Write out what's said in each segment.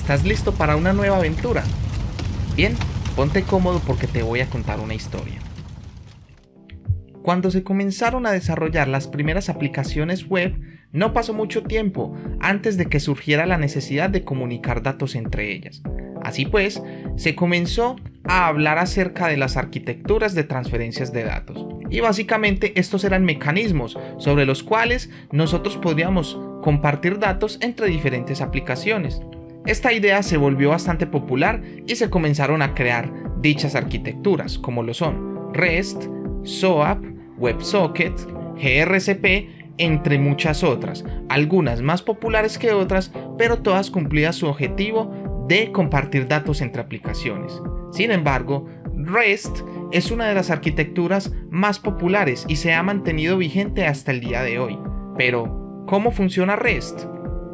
¿Estás listo para una nueva aventura? Bien, ponte cómodo porque te voy a contar una historia. Cuando se comenzaron a desarrollar las primeras aplicaciones web, no pasó mucho tiempo antes de que surgiera la necesidad de comunicar datos entre ellas. Así pues, se comenzó a hablar acerca de las arquitecturas de transferencias de datos. Y básicamente estos eran mecanismos sobre los cuales nosotros podríamos compartir datos entre diferentes aplicaciones. Esta idea se volvió bastante popular y se comenzaron a crear dichas arquitecturas, como lo son REST, SOAP, WebSocket, gRCP, entre muchas otras, algunas más populares que otras, pero todas cumplían su objetivo de compartir datos entre aplicaciones. Sin embargo, REST es una de las arquitecturas más populares y se ha mantenido vigente hasta el día de hoy. Pero, ¿cómo funciona REST?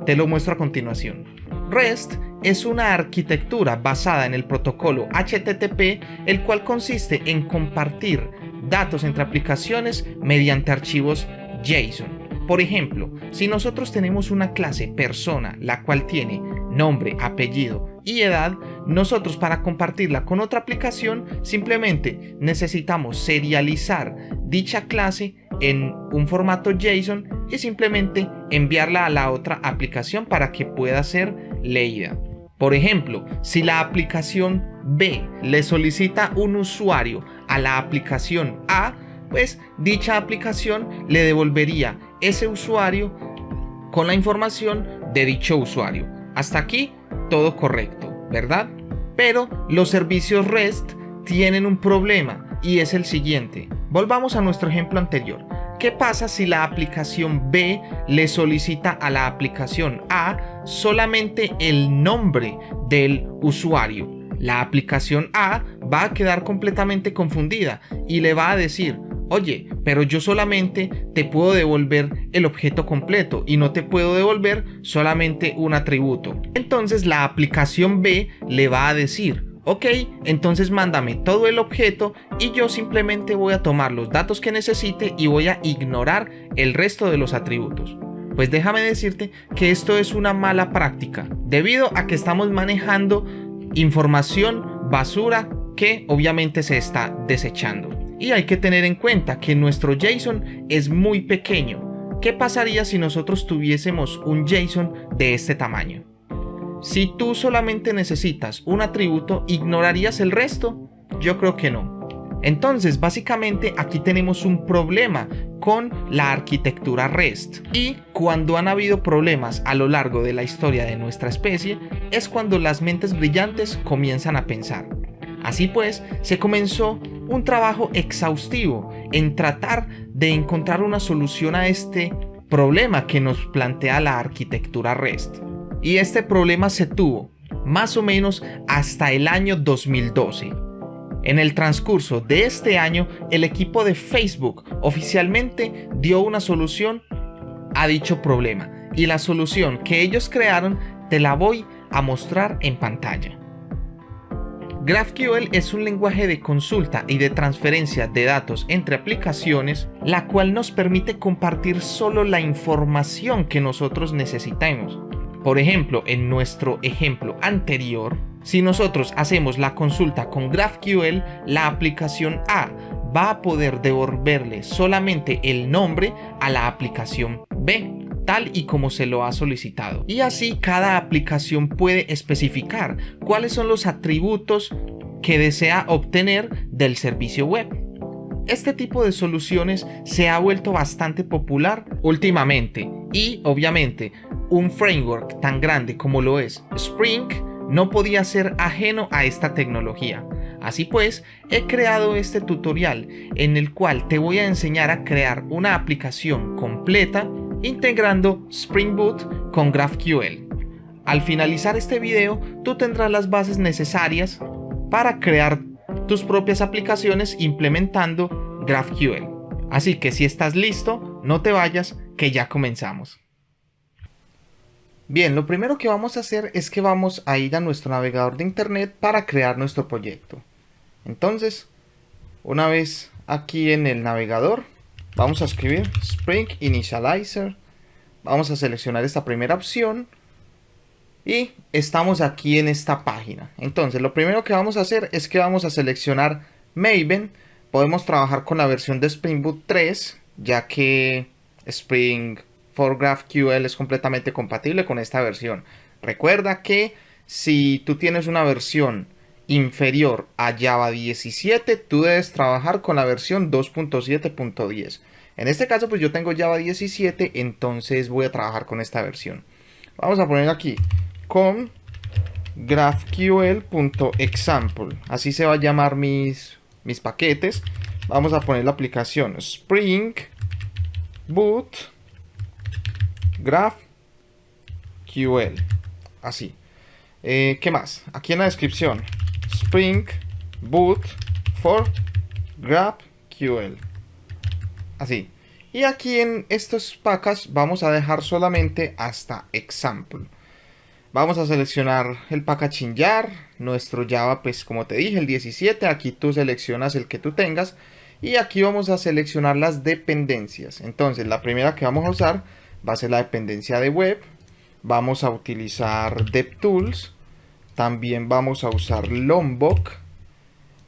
Te lo muestro a continuación. REST es una arquitectura basada en el protocolo HTTP, el cual consiste en compartir datos entre aplicaciones mediante archivos JSON. Por ejemplo, si nosotros tenemos una clase persona, la cual tiene nombre, apellido y edad, nosotros para compartirla con otra aplicación simplemente necesitamos serializar dicha clase en un formato JSON y simplemente enviarla a la otra aplicación para que pueda ser leída. Por ejemplo, si la aplicación B le solicita un usuario a la aplicación A, pues dicha aplicación le devolvería ese usuario con la información de dicho usuario. Hasta aquí todo correcto, ¿verdad? Pero los servicios REST tienen un problema y es el siguiente. Volvamos a nuestro ejemplo anterior. ¿Qué pasa si la aplicación B le solicita a la aplicación A solamente el nombre del usuario? La aplicación A va a quedar completamente confundida y le va a decir: oye, pero yo solamente te puedo devolver el objeto completo y no te puedo devolver solamente un atributo. Entonces la aplicación B le va a decir: ok, entonces mándame todo el objeto y yo simplemente voy a tomar los datos que necesite y voy a ignorar el resto de los atributos. Pues déjame decirte que esto es una mala práctica, debido a que estamos manejando información basura que obviamente se está desechando. Y hay que tener en cuenta que nuestro JSON es muy pequeño. ¿Qué pasaría si nosotros tuviésemos un JSON de este tamaño? Si tú solamente necesitas un atributo, ¿ignorarías el resto? Yo creo que no. Entonces, básicamente aquí tenemos un problema con la arquitectura REST. Y cuando han habido problemas a lo largo de la historia de nuestra especie, es cuando las mentes brillantes comienzan a pensar. Así pues, se comenzó un trabajo exhaustivo en tratar de encontrar una solución a este problema que nos plantea la arquitectura REST. Y este problema se tuvo más o menos hasta el año 2012. En el transcurso de este año, el equipo de Facebook oficialmente dio una solución a dicho problema. Y la solución que ellos crearon te la voy a mostrar en pantalla. GraphQL es un lenguaje de consulta y de transferencia de datos entre aplicaciones, la cual nos permite compartir solo la información que nosotros necesitemos. Por ejemplo, en nuestro ejemplo anterior, si nosotros hacemos la consulta con GraphQL, la aplicación A va a poder devolverle solamente el nombre a la aplicación B, tal y como se lo ha solicitado. Y así cada aplicación puede especificar cuáles son los atributos que desea obtener del servicio web. Este tipo de soluciones se ha vuelto bastante popular últimamente y obviamente un framework tan grande como lo es Spring no podía ser ajeno a esta tecnología. Así pues, he creado este tutorial en el cual te voy a enseñar a crear una aplicación completa integrando Spring Boot con GraphQL. Al finalizar este video, tú tendrás las bases necesarias para crear tus propias aplicaciones implementando GraphQL. Así que si estás listo, no te vayas, que ya comenzamos. Bien, lo primero que vamos a hacer es que vamos a ir a nuestro navegador de internet para crear nuestro proyecto. Entonces, una vez aquí en el navegador, vamos a escribir Spring Initializer. Vamos a seleccionar esta primera opción Y estamos aquí en esta página. Entonces lo primero que vamos a hacer es que vamos a seleccionar Maven. Podemos trabajar con la versión de Spring Boot 3, ya que Spring for GraphQL es completamente compatible con esta versión. Recuerda que si tú tienes una versión inferior a Java 17, tú debes trabajar con la versión 2.7.10. En este caso pues yo tengo Java 17, entonces voy a trabajar con esta versión. Vamos a poner aquí con graphql.example, así se va a llamar mis paquetes. Vamos a poner la aplicación Spring Boot GraphQL, así. ¿Qué más? Aquí en la descripción, Spring Boot for GraphQL, así. Y aquí en estos packages vamos a dejar solamente hasta example. Vamos a seleccionar el packaging jar, nuestro Java, pues como te dije, el 17. Aquí tú seleccionas el que tú tengas. Y aquí vamos a seleccionar las dependencias. Entonces la primera que vamos a usar va a ser la dependencia de web. Vamos a utilizar DevTools. También vamos a usar Lombok.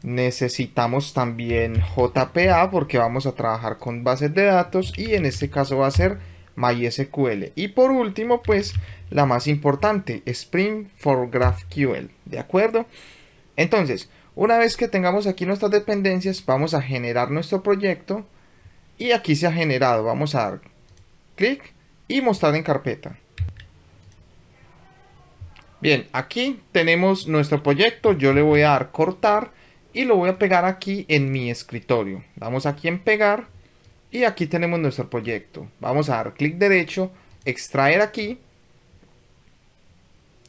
Necesitamos también JPA porque vamos a trabajar con bases de datos. Y en este caso va a ser MySQL. Y por último, pues la más importante, Spring for GraphQL. ¿De acuerdo? Entonces, una vez que tengamos aquí nuestras dependencias, vamos a generar nuestro proyecto. Y aquí se ha generado. Vamos a dar clic y mostrar en carpeta. Bien, aquí tenemos nuestro proyecto. Yo le voy a dar cortar y lo voy a pegar aquí en mi escritorio. Damos aquí en pegar. Y aquí tenemos nuestro proyecto. Vamos a dar clic derecho, extraer aquí.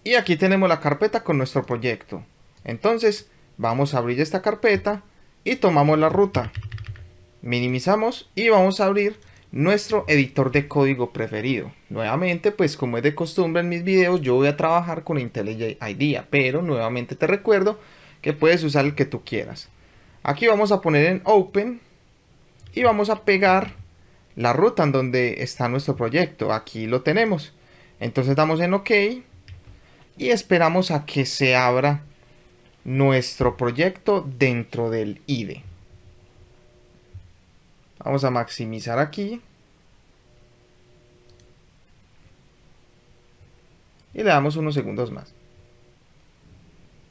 Y aquí tenemos la carpeta con nuestro proyecto. Entonces vamos a abrir esta carpeta y tomamos la ruta. Minimizamos y vamos a abrir nuestro editor de código preferido. Nuevamente, pues como es de costumbre en mis videos, yo voy a trabajar con IntelliJ IDEA. Pero nuevamente te recuerdo que puedes usar el que tú quieras. Aquí vamos a poner en Open. Y vamos a pegar la ruta en donde está nuestro proyecto. Aquí lo tenemos. Entonces damos en OK. Y esperamos a que se abra nuestro proyecto dentro del IDE. Vamos a maximizar aquí. Y le damos unos segundos más.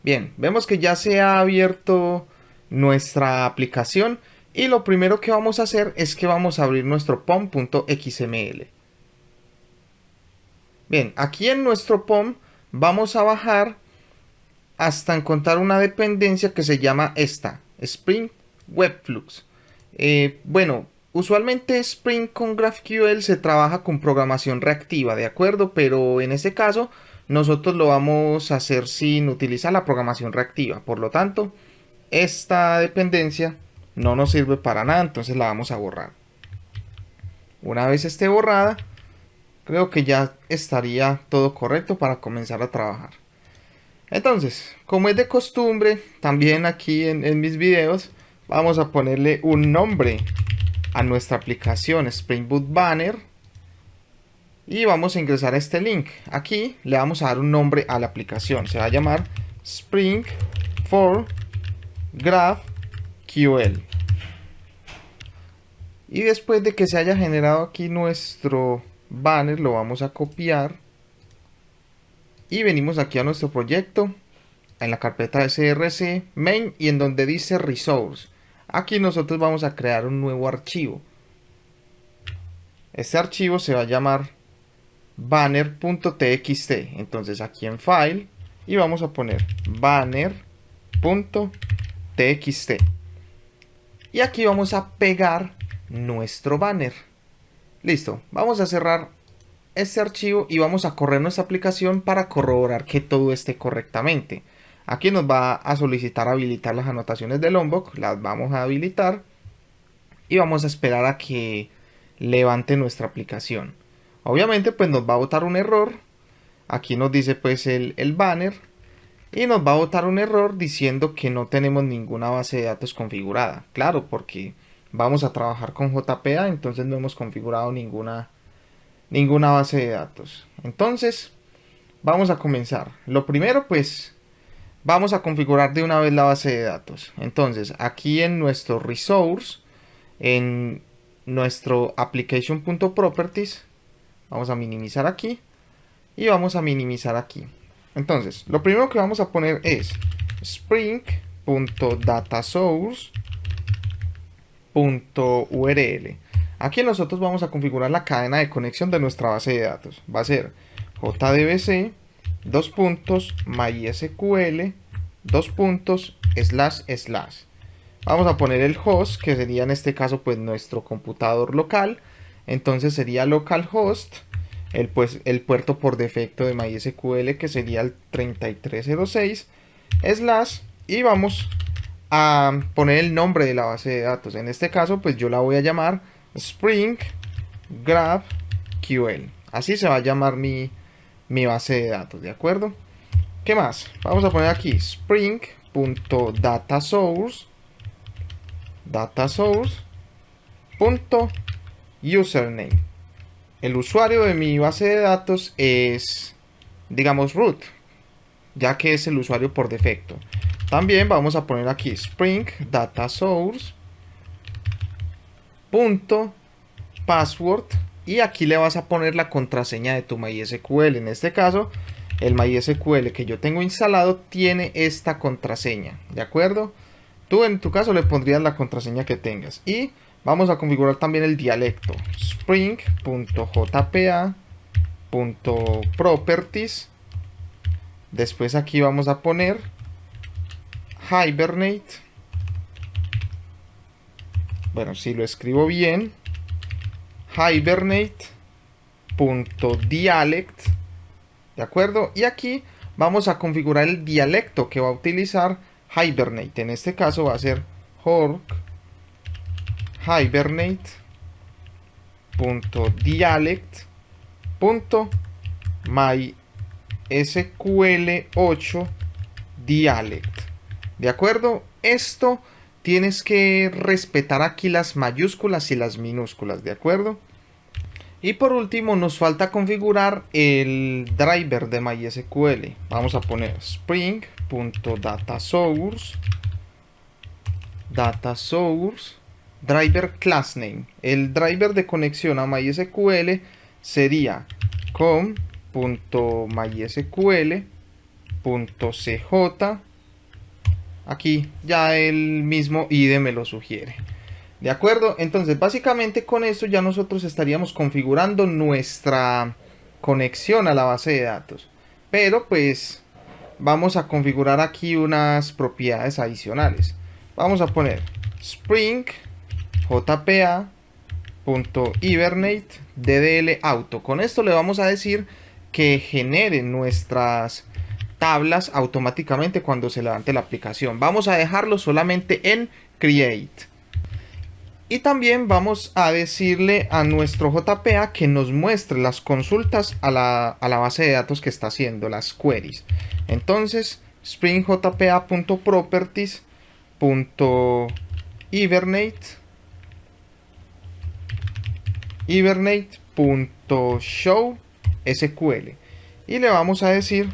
Bien, vemos que ya se ha abierto nuestra aplicación. Y lo primero que vamos a hacer es que vamos a abrir nuestro pom.xml. Bien, aquí en nuestro pom vamos a bajar hasta encontrar una dependencia que se llama esta, Spring Webflux. Bueno, usualmente Spring con GraphQL se trabaja con programación reactiva, ¿de acuerdo? Pero en este caso nosotros lo vamos a hacer sin utilizar la programación reactiva. Por lo tanto, esta dependencia no nos sirve para nada, entonces la vamos a borrar. Una vez esté borrada, creo que ya estaría todo correcto para comenzar a trabajar. Entonces, como es de costumbre, también aquí en mis videos, vamos a ponerle un nombre a nuestra aplicación Spring Boot Banner. Y vamos a ingresar a este link. Aquí le vamos a dar un nombre a la aplicación. Se va a llamar Spring for GraphQL. Y después de que se haya generado aquí nuestro banner, lo vamos a copiar. Y venimos aquí a nuestro proyecto, en la carpeta src main y en donde dice resource. Aquí nosotros vamos a crear un nuevo archivo. Este archivo se va a llamar banner.txt. Entonces aquí en file y vamos a poner banner.txt. Y aquí vamos a pegar nuestro banner. Listo, vamos a cerrar este archivo y vamos a correr nuestra aplicación para corroborar que todo esté correctamente. Aquí nos va a solicitar habilitar las anotaciones de Lombok, las vamos a habilitar y vamos a esperar a que levante nuestra aplicación. Obviamente pues nos va a botar un error. Aquí nos dice pues el banner y nos va a botar un error diciendo que no tenemos ninguna base de datos configurada. Claro, porque vamos a trabajar con JPA, entonces no hemos configurado ninguna base de datos. Entonces vamos a comenzar. Lo primero, pues, vamos a configurar de una vez la base de datos. Entonces, aquí en nuestro resource, en nuestro application.properties, vamos a minimizar aquí y vamos a minimizar aquí. Entonces, lo primero que vamos a poner es spring.datasource.url. Aquí nosotros vamos a configurar la cadena de conexión de nuestra base de datos. Va a ser jdbc mysql // Vamos a poner el host, que sería en este caso pues nuestro computador local. Entonces sería localhost, el puerto por defecto de MySQL, que sería el 3306 / y vamos a poner el nombre de la base de datos. En este caso pues yo la voy a llamar Spring GraphQL. Así se va a llamar mi base de datos, ¿de acuerdo? ¿Qué más? Vamos a poner aquí datasource.username. El usuario de mi base de datos es, digamos, root, ya que es el usuario por defecto. También vamos a poner aquí spring datasource.password y aquí le vas a poner la contraseña de tu MySQL. En este caso, el MySQL que yo tengo instalado tiene esta contraseña, ¿de acuerdo? Tú en tu caso le pondrías la contraseña que tengas. Y vamos a configurar también el dialecto. Spring.jpa.properties. Después aquí vamos a poner Hibernate. Bueno, si lo escribo bien, Hibernate.dialect. ¿De acuerdo? Y aquí vamos a configurar el dialecto que va a utilizar Hibernate. En este caso va a ser org hibernate.dialect.mysql8 dialect. ¿De acuerdo? Esto tienes que respetar aquí las mayúsculas y las minúsculas, ¿de acuerdo? Y por último nos falta configurar el driver de MySQL. Vamos a poner spring.datasource driver class name. El driver de conexión a MySQL sería com.mysql.cj. Aquí ya el mismo IDE me lo sugiere. ¿De acuerdo? Entonces básicamente con esto ya nosotros estaríamos configurando nuestra conexión a la base de datos. Pero pues vamos a configurar aquí unas propiedades adicionales. Vamos a poner spring jpa.hibernate ddl auto. Con esto le vamos a decir que genere nuestras tablas automáticamente cuando se levante la aplicación. Vamos a dejarlo solamente en create. Y también vamos a decirle a nuestro JPA que nos muestre las consultas a la base de datos que está haciendo, las queries. Entonces, spring hibernate.show SQL. Y le vamos a decir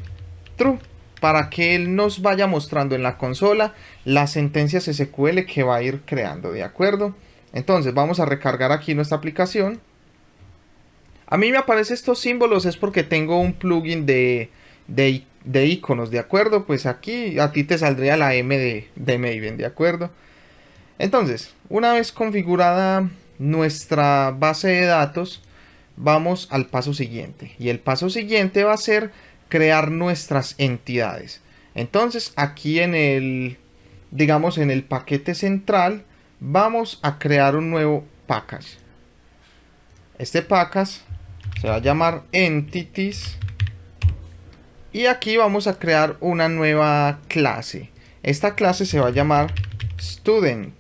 true para que él nos vaya mostrando en la consola las sentencias SQL que va a ir creando, ¿de acuerdo? Entonces vamos a recargar aquí nuestra aplicación. A mí me aparecen estos símbolos es porque tengo un plugin de iconos, ¿de acuerdo? Pues aquí a ti te saldría la M de Maven, ¿de acuerdo? Entonces, una vez configurada nuestra base de datos, vamos al paso siguiente. Y el paso siguiente va a ser crear nuestras entidades. Entonces, aquí en el, digamos, en el paquete central, vamos a crear un nuevo package. Este package se va a llamar entities. Y aquí vamos a crear una nueva clase. Esta clase se va a llamar student.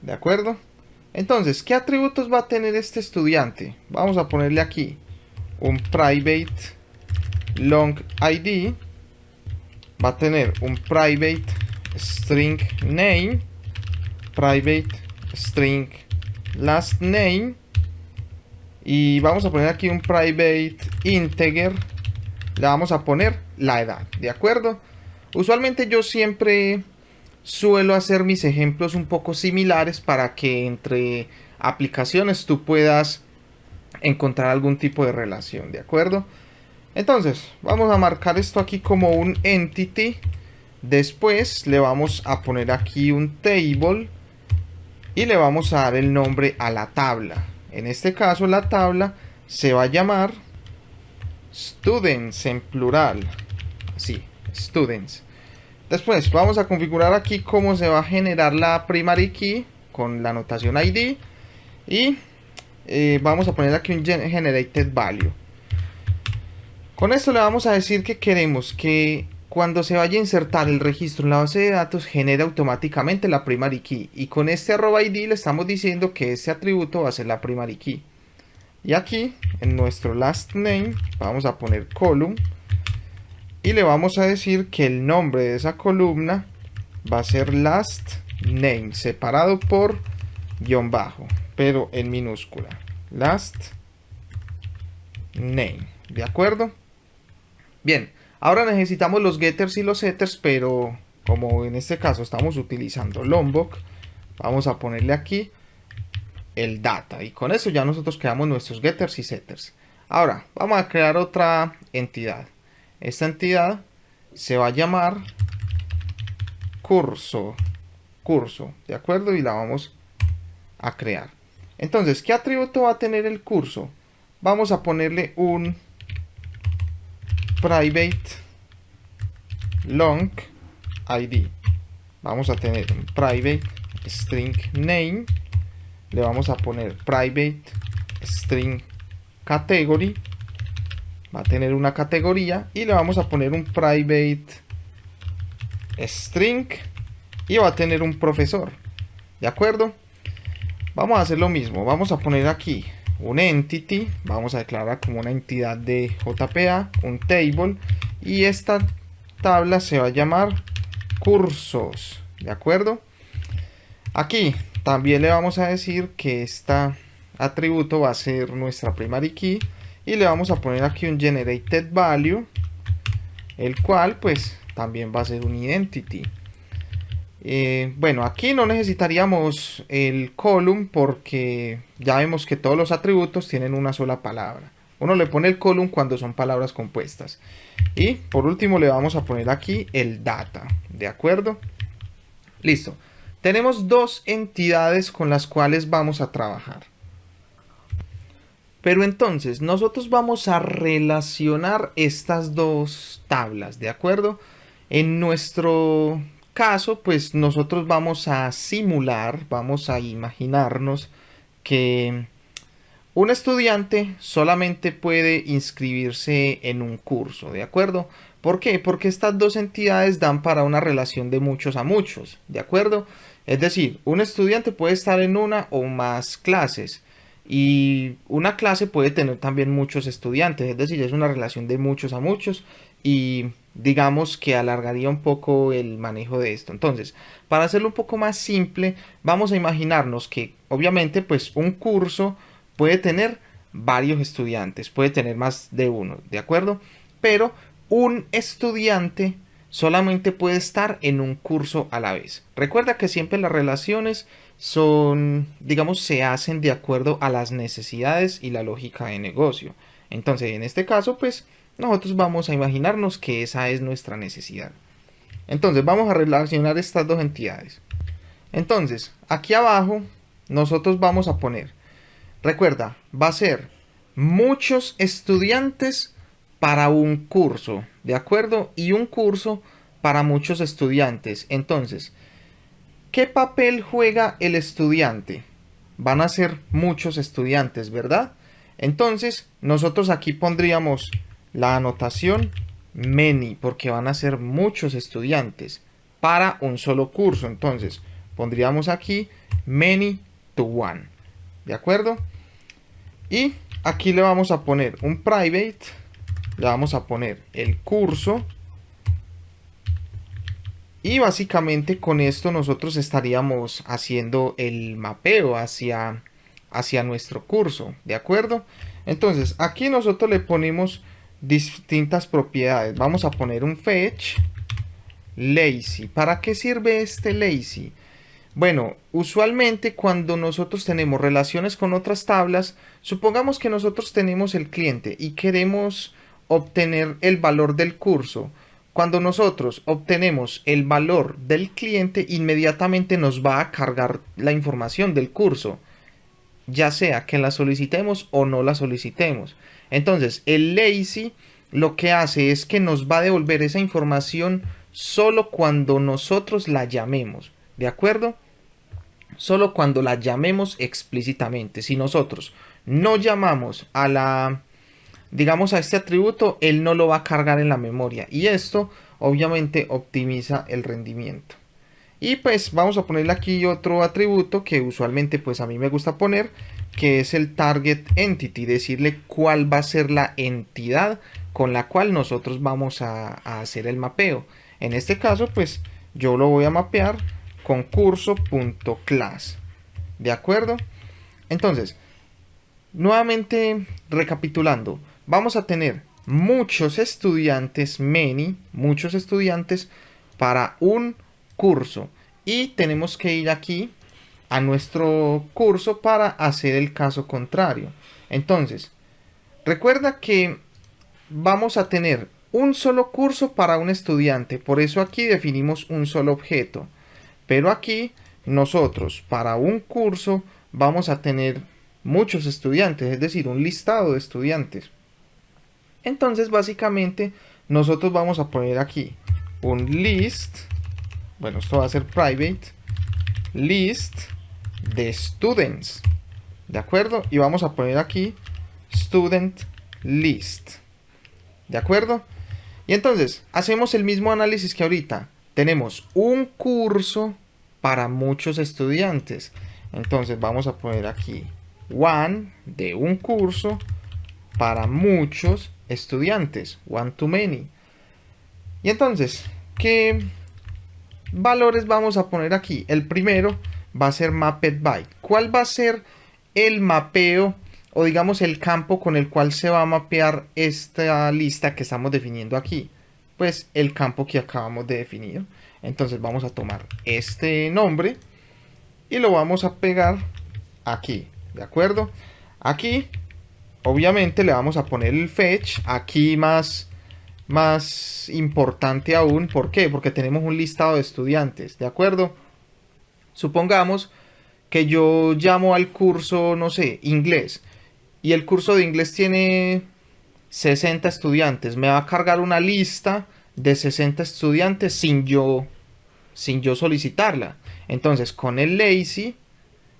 ¿De acuerdo? Entonces, ¿qué atributos va a tener este estudiante? Vamos a ponerle aquí un private long ID. Va a tener un private string name, private string last name Y vamos a poner aquí un private integer. Le vamos a poner la edad, ¿de acuerdo? Usualmente yo siempre suelo hacer mis ejemplos un poco similares para que entre aplicaciones tú puedas encontrar algún tipo de relación, ¿de acuerdo? Entonces, vamos a marcar esto aquí como un entity. Después le vamos a poner aquí un table y le vamos a dar el nombre a la tabla. En este caso la tabla se va a llamar students en plural. Así, students. Después vamos a configurar aquí cómo se va a generar la primary key con la notación ID. Y vamos a poner aquí un generated value. Con esto le vamos a decir que queremos que cuando se vaya a insertar el registro en la base de datos genere automáticamente la primary key. Y con este @id le estamos diciendo que ese atributo va a ser la primary key. Y aquí en nuestro last name vamos a poner column. Y le vamos a decir que el nombre de esa columna va a ser last name, separado por guión bajo, pero en minúscula. Last name, ¿de acuerdo? Bien, ahora necesitamos los getters y los setters, pero como en este caso estamos utilizando Lombok, vamos a ponerle aquí el data. Y con eso ya nosotros creamos nuestros getters y setters. Ahora, vamos a crear otra entidad. Esta entidad se va a llamar curso, ¿de acuerdo? Y la vamos a crear. Entonces, ¿qué atributo va a tener el curso? Vamos a ponerle un private long ID. Vamos a tener un private string name. Le vamos a poner private string category. Va a tener una categoría y le vamos a poner un private string y va a tener un profesor. ¿De acuerdo? Vamos a hacer lo mismo. Vamos a poner aquí un entity. Vamos a declarar como una entidad de JPA, un table. Y esta tabla se va a llamar cursos. ¿De acuerdo? Aquí también le vamos a decir que este atributo va a ser nuestra primary key. Y le vamos a poner aquí un generated value, el cual pues también va a ser un identity. Bueno, aquí no necesitaríamos el column porque ya vemos que todos los atributos tienen una sola palabra. Uno le pone el column cuando son palabras compuestas. Y por último le vamos a poner aquí el data, ¿de acuerdo? Listo. Tenemos dos entidades con las cuales vamos a trabajar. Pero entonces, nosotros vamos a relacionar estas dos tablas, ¿de acuerdo? En nuestro caso, pues nosotros vamos a simular, vamos a imaginarnos que un estudiante solamente puede inscribirse en un curso, ¿de acuerdo? ¿Por qué? Porque estas dos entidades dan para una relación de muchos a muchos, ¿de acuerdo? Es decir, un estudiante puede estar en una o más clases. Y una clase puede tener también muchos estudiantes, es decir, es una relación de muchos a muchos y digamos que alargaría un poco el manejo de esto. Entonces, para hacerlo un poco más simple, vamos a imaginarnos que obviamente pues un curso puede tener varios estudiantes, puede tener más de uno, ¿de acuerdo? Pero un estudiante solamente puede estar en un curso a la vez. Recuerda que siempre las relaciones son, digamos, se hacen de acuerdo a las necesidades y la lógica de negocio. Entonces, en este caso, pues, nosotros vamos a imaginarnos que esa es nuestra necesidad. Entonces, vamos a relacionar estas dos entidades. Entonces, aquí abajo, nosotros vamos a poner, recuerda, va a ser muchos estudiantes para un curso, ¿de acuerdo? Y un curso para muchos estudiantes. Entonces, ¿qué papel juega el estudiante? Van a ser muchos estudiantes, ¿verdad? Entonces, nosotros aquí pondríamos la anotación many, porque van a ser muchos estudiantes para un solo curso. Entonces, pondríamos aquí many to one, ¿de acuerdo? Y aquí le vamos a poner un private, le vamos a poner el curso. Y básicamente con esto nosotros estaríamos haciendo el mapeo hacia hacia nuestro curso, ¿de acuerdo? Entonces, aquí nosotros le ponemos distintas propiedades. Vamos a poner un fetch lazy. ¿Para qué sirve este lazy? Bueno, usualmente cuando nosotros tenemos relaciones con otras tablas, supongamos que nosotros tenemos el cliente y queremos obtener el valor del curso. Cuando nosotros obtenemos el valor del cliente, inmediatamente nos va a cargar la información del curso, ya sea que la solicitemos o no la solicitemos. Entonces, el lazy lo que hace es que nos va a devolver esa información solo cuando nosotros la llamemos, ¿de acuerdo? Solo cuando la llamemos explícitamente. Si nosotros no llamamos a digamos a este atributo, él no lo va a cargar en la memoria, y esto obviamente optimiza el rendimiento. Y pues vamos a ponerle aquí otro atributo que usualmente pues a mí me gusta poner, que es el target entity, decirle cuál va a ser la entidad con la cual nosotros vamos a hacer el mapeo. En este caso pues yo lo voy a mapear con curso.class, ¿de acuerdo? Entonces, nuevamente recapitulando, vamos a tener muchos estudiantes, muchos estudiantes para un curso, y tenemos que ir aquí a nuestro curso para hacer el caso contrario. Entonces, recuerda que vamos a tener un solo curso para un estudiante, por eso aquí definimos un solo objeto, pero aquí nosotros para un curso vamos a tener muchos estudiantes, es decir, un listado de estudiantes. Entonces básicamente nosotros vamos a poner aquí un list, bueno, esto va a ser private, list de students, ¿de acuerdo? Y vamos a poner aquí student list, ¿de acuerdo? Y entonces hacemos el mismo análisis que ahorita. Tenemos un curso para muchos estudiantes, entonces vamos a poner aquí one de un curso para muchos estudiantes, one to many. Y entonces, ¿qué valores vamos a poner aquí? El primero va a ser mapped by. ¿Cuál va a ser el mapeo o digamos el campo con el cual se va a mapear esta lista que estamos definiendo aquí? Pues el campo que acabamos de definir. Entonces vamos a tomar este nombre y lo vamos a pegar aquí, ¿de acuerdo? Aquí obviamente le vamos a poner el fetch, aquí más importante aún. ¿Por qué? Porque tenemos un listado de estudiantes, ¿de acuerdo? Supongamos que yo llamo al curso, no sé, inglés, y el curso de inglés tiene 60 estudiantes. Me va a cargar una lista de 60 estudiantes sin yo solicitarla. Entonces con el lazy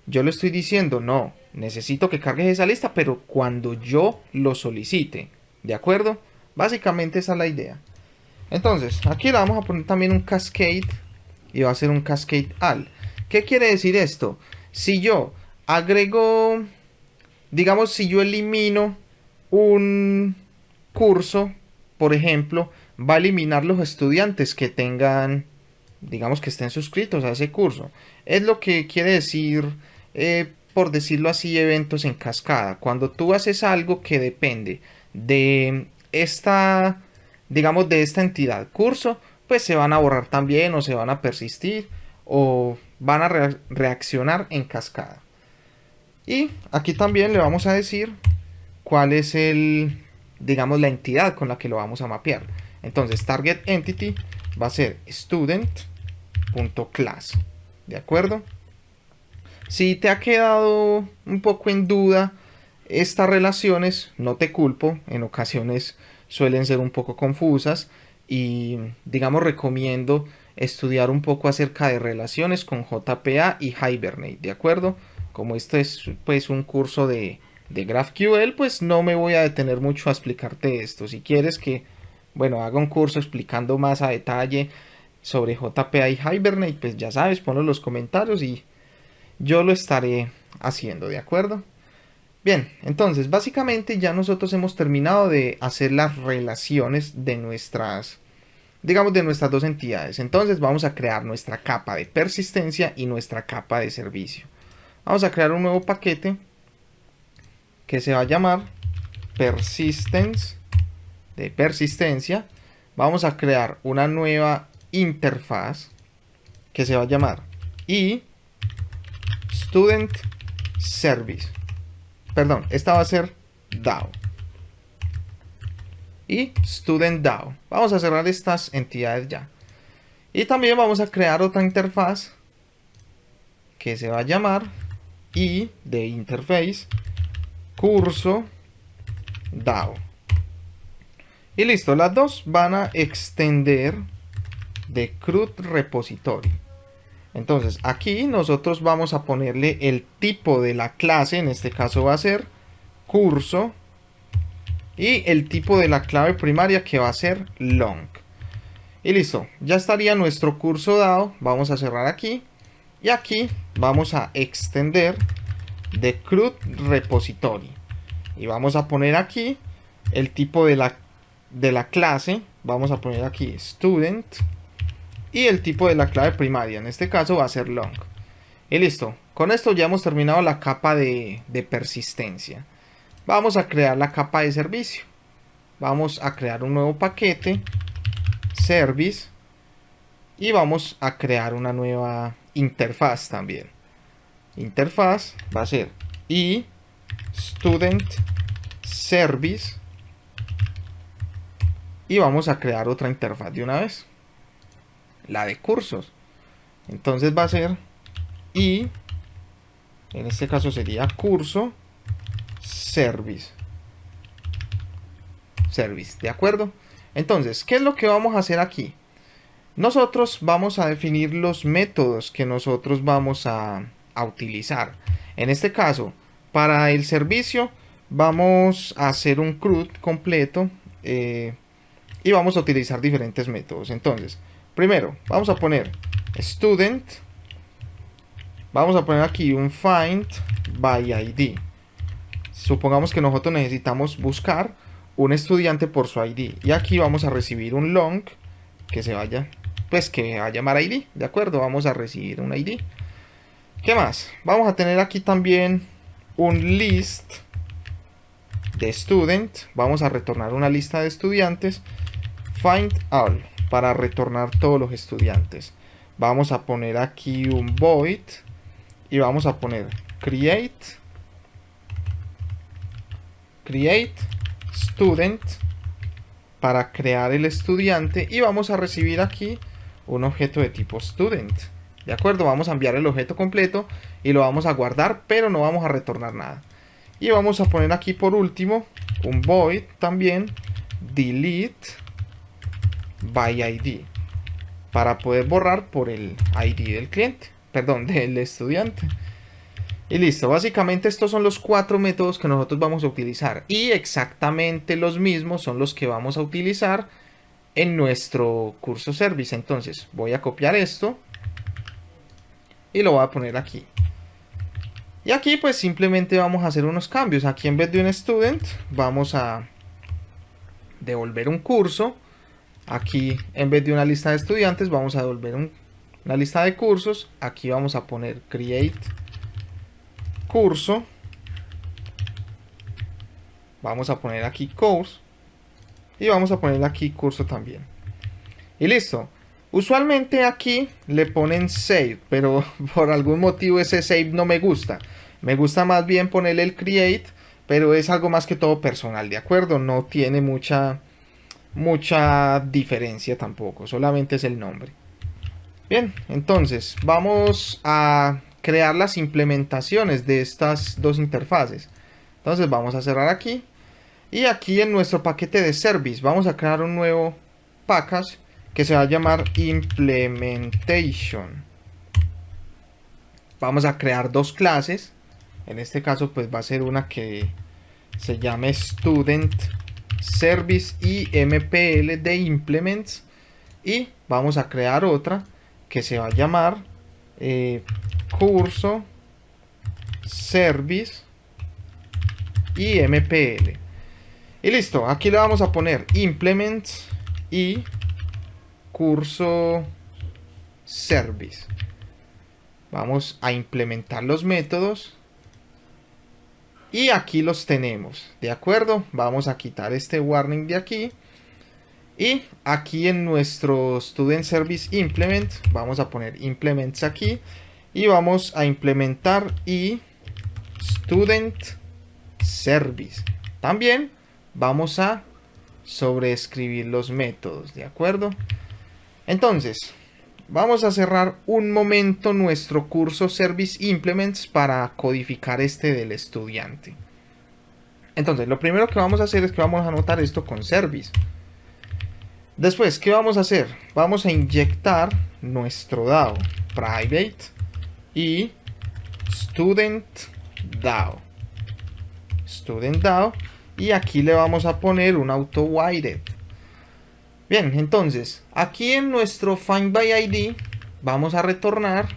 yo le estoy diciendo, no, necesito que cargues esa lista, pero cuando yo lo solicite, ¿de acuerdo? Básicamente esa es la idea. Entonces aquí le vamos a poner también un cascade, y va a ser un cascade all. ¿Qué quiere decir esto? Si yo agrego, digamos, si yo elimino un curso, por ejemplo, va a eliminar los estudiantes que tengan, digamos, que estén suscritos a ese curso. Es lo que quiere decir, por decirlo así, eventos en cascada. Cuando tú haces algo que depende de esta, digamos, de esta entidad curso, pues se van a borrar también, o se van a persistir, o van a reaccionar en cascada. Y aquí también le vamos a decir cuál es digamos, la entidad con la que lo vamos a mapear. Entonces target entity va a ser student.class, ¿de acuerdo? Si te ha quedado un poco en duda estas relaciones, no te culpo, en ocasiones suelen ser un poco confusas, y digamos recomiendo estudiar un poco acerca de relaciones con JPA y Hibernate, ¿de acuerdo? Como este es pues un curso de GraphQL, pues no me voy a detener mucho a explicarte esto. Si quieres que, bueno, haga un curso explicando más a detalle sobre JPA y Hibernate, pues ya sabes, ponlo en los comentarios y yo lo estaré haciendo, ¿de acuerdo? Bien, entonces básicamente ya nosotros hemos terminado de hacer las relaciones de nuestras, digamos, de nuestras dos entidades. Entonces vamos a crear nuestra capa de persistencia y nuestra capa de servicio. Vamos a crear un nuevo paquete que se va a llamar persistence, de persistencia. Vamos a crear una nueva interfaz que se va a llamar student service. Perdón, esta va a ser DAO. Y student DAO. Vamos a cerrar estas entidades ya. Y también vamos a crear otra interfaz que se va a llamar de interface curso DAO. Y listo, las dos van a extender de CRUD repository. Entonces aquí nosotros vamos a ponerle el tipo de la clase, en este caso va a ser curso, y el tipo de la clave primaria que va a ser long. Y listo, ya estaría nuestro curso DAO. Vamos a cerrar aquí y aquí vamos a extender de CRUD repository y vamos a poner aquí el tipo de la clase. Vamos a poner aquí student y el tipo de la clave primaria, en este caso va a ser long. Y listo, con esto ya hemos terminado la capa de persistencia. Vamos a crear la capa de servicio. Vamos a crear un nuevo paquete service y vamos a crear una nueva interfaz también. Interfaz va a ser student service y vamos a crear otra interfaz de una vez, la de cursos. Entonces va a ser en este caso sería curso service, ¿de acuerdo? Entonces, ¿qué es lo que vamos a hacer aquí? Nosotros vamos a definir los métodos que nosotros vamos a utilizar. En este caso, para el servicio vamos a hacer un CRUD completo y vamos a utilizar diferentes métodos. Entonces, primero vamos a poner student, vamos a poner aquí un find by ID. Supongamos que nosotros necesitamos buscar un estudiante por su ID y aquí vamos a recibir un long que se vaya, pues que va a llamar ID, ¿de acuerdo? Vamos a recibir un ID. ¿Qué más? Vamos a tener aquí también un list de student. Vamos a retornar una lista de estudiantes. Find all, para retornar todos los estudiantes. Vamos a poner aquí un void y vamos a poner create student para crear el estudiante y vamos a recibir aquí un objeto de tipo student. De acuerdo, vamos a enviar el objeto completo y lo vamos a guardar, pero no vamos a retornar nada. Y vamos a poner aquí por último un void también delete by ID para poder borrar por el ID del cliente, perdón, del estudiante. Y listo, básicamente estos son los 4 métodos que nosotros vamos a utilizar y exactamente los mismos son los que vamos a utilizar en nuestro curso service. Entonces voy a copiar esto y lo voy a poner aquí. Y aquí pues simplemente vamos a hacer unos cambios. Aquí en vez de un student vamos a devolver un curso. Aquí en vez de una lista de estudiantes vamos a devolver una lista de cursos. Aquí vamos a poner create curso. Vamos a poner aquí course. Y vamos a poner aquí curso también. Y listo. Usualmente aquí le ponen save, pero por algún motivo ese save no me gusta. Me gusta más bien ponerle el create, pero es algo más que todo personal, ¿de acuerdo? No tiene mucha diferencia tampoco, solamente es el nombre. Bien, entonces vamos a crear las implementaciones de estas dos interfaces. Entonces vamos a cerrar aquí. Y aquí en nuestro paquete de service vamos a crear un nuevo package que se va a llamar implementation. Vamos a crear dos clases. En este caso pues va a ser una que se llame student service y mpl de implements. Y vamos a crear otra que se va a llamar curso service y mpl. Y listo, aquí le vamos a poner implements y curso service. Vamos a implementar los métodos Y aquí los tenemos, ¿de acuerdo? Vamos a quitar este warning de aquí. Y aquí en nuestro Student Service Implement, vamos a poner implements aquí. Y vamos a implementar y Student Service. También vamos a sobreescribir los métodos, ¿de acuerdo? Entonces, vamos a cerrar un momento nuestro curso Service Implements para codificar este del estudiante. Entonces, lo primero que vamos a hacer es que vamos a anotar esto con Service. Después, ¿qué vamos a hacer? Vamos a inyectar nuestro DAO private y student DAO. Student DAO. Y aquí le vamos a poner un auto weighted. Bien, entonces, aquí en nuestro find by ID vamos a retornar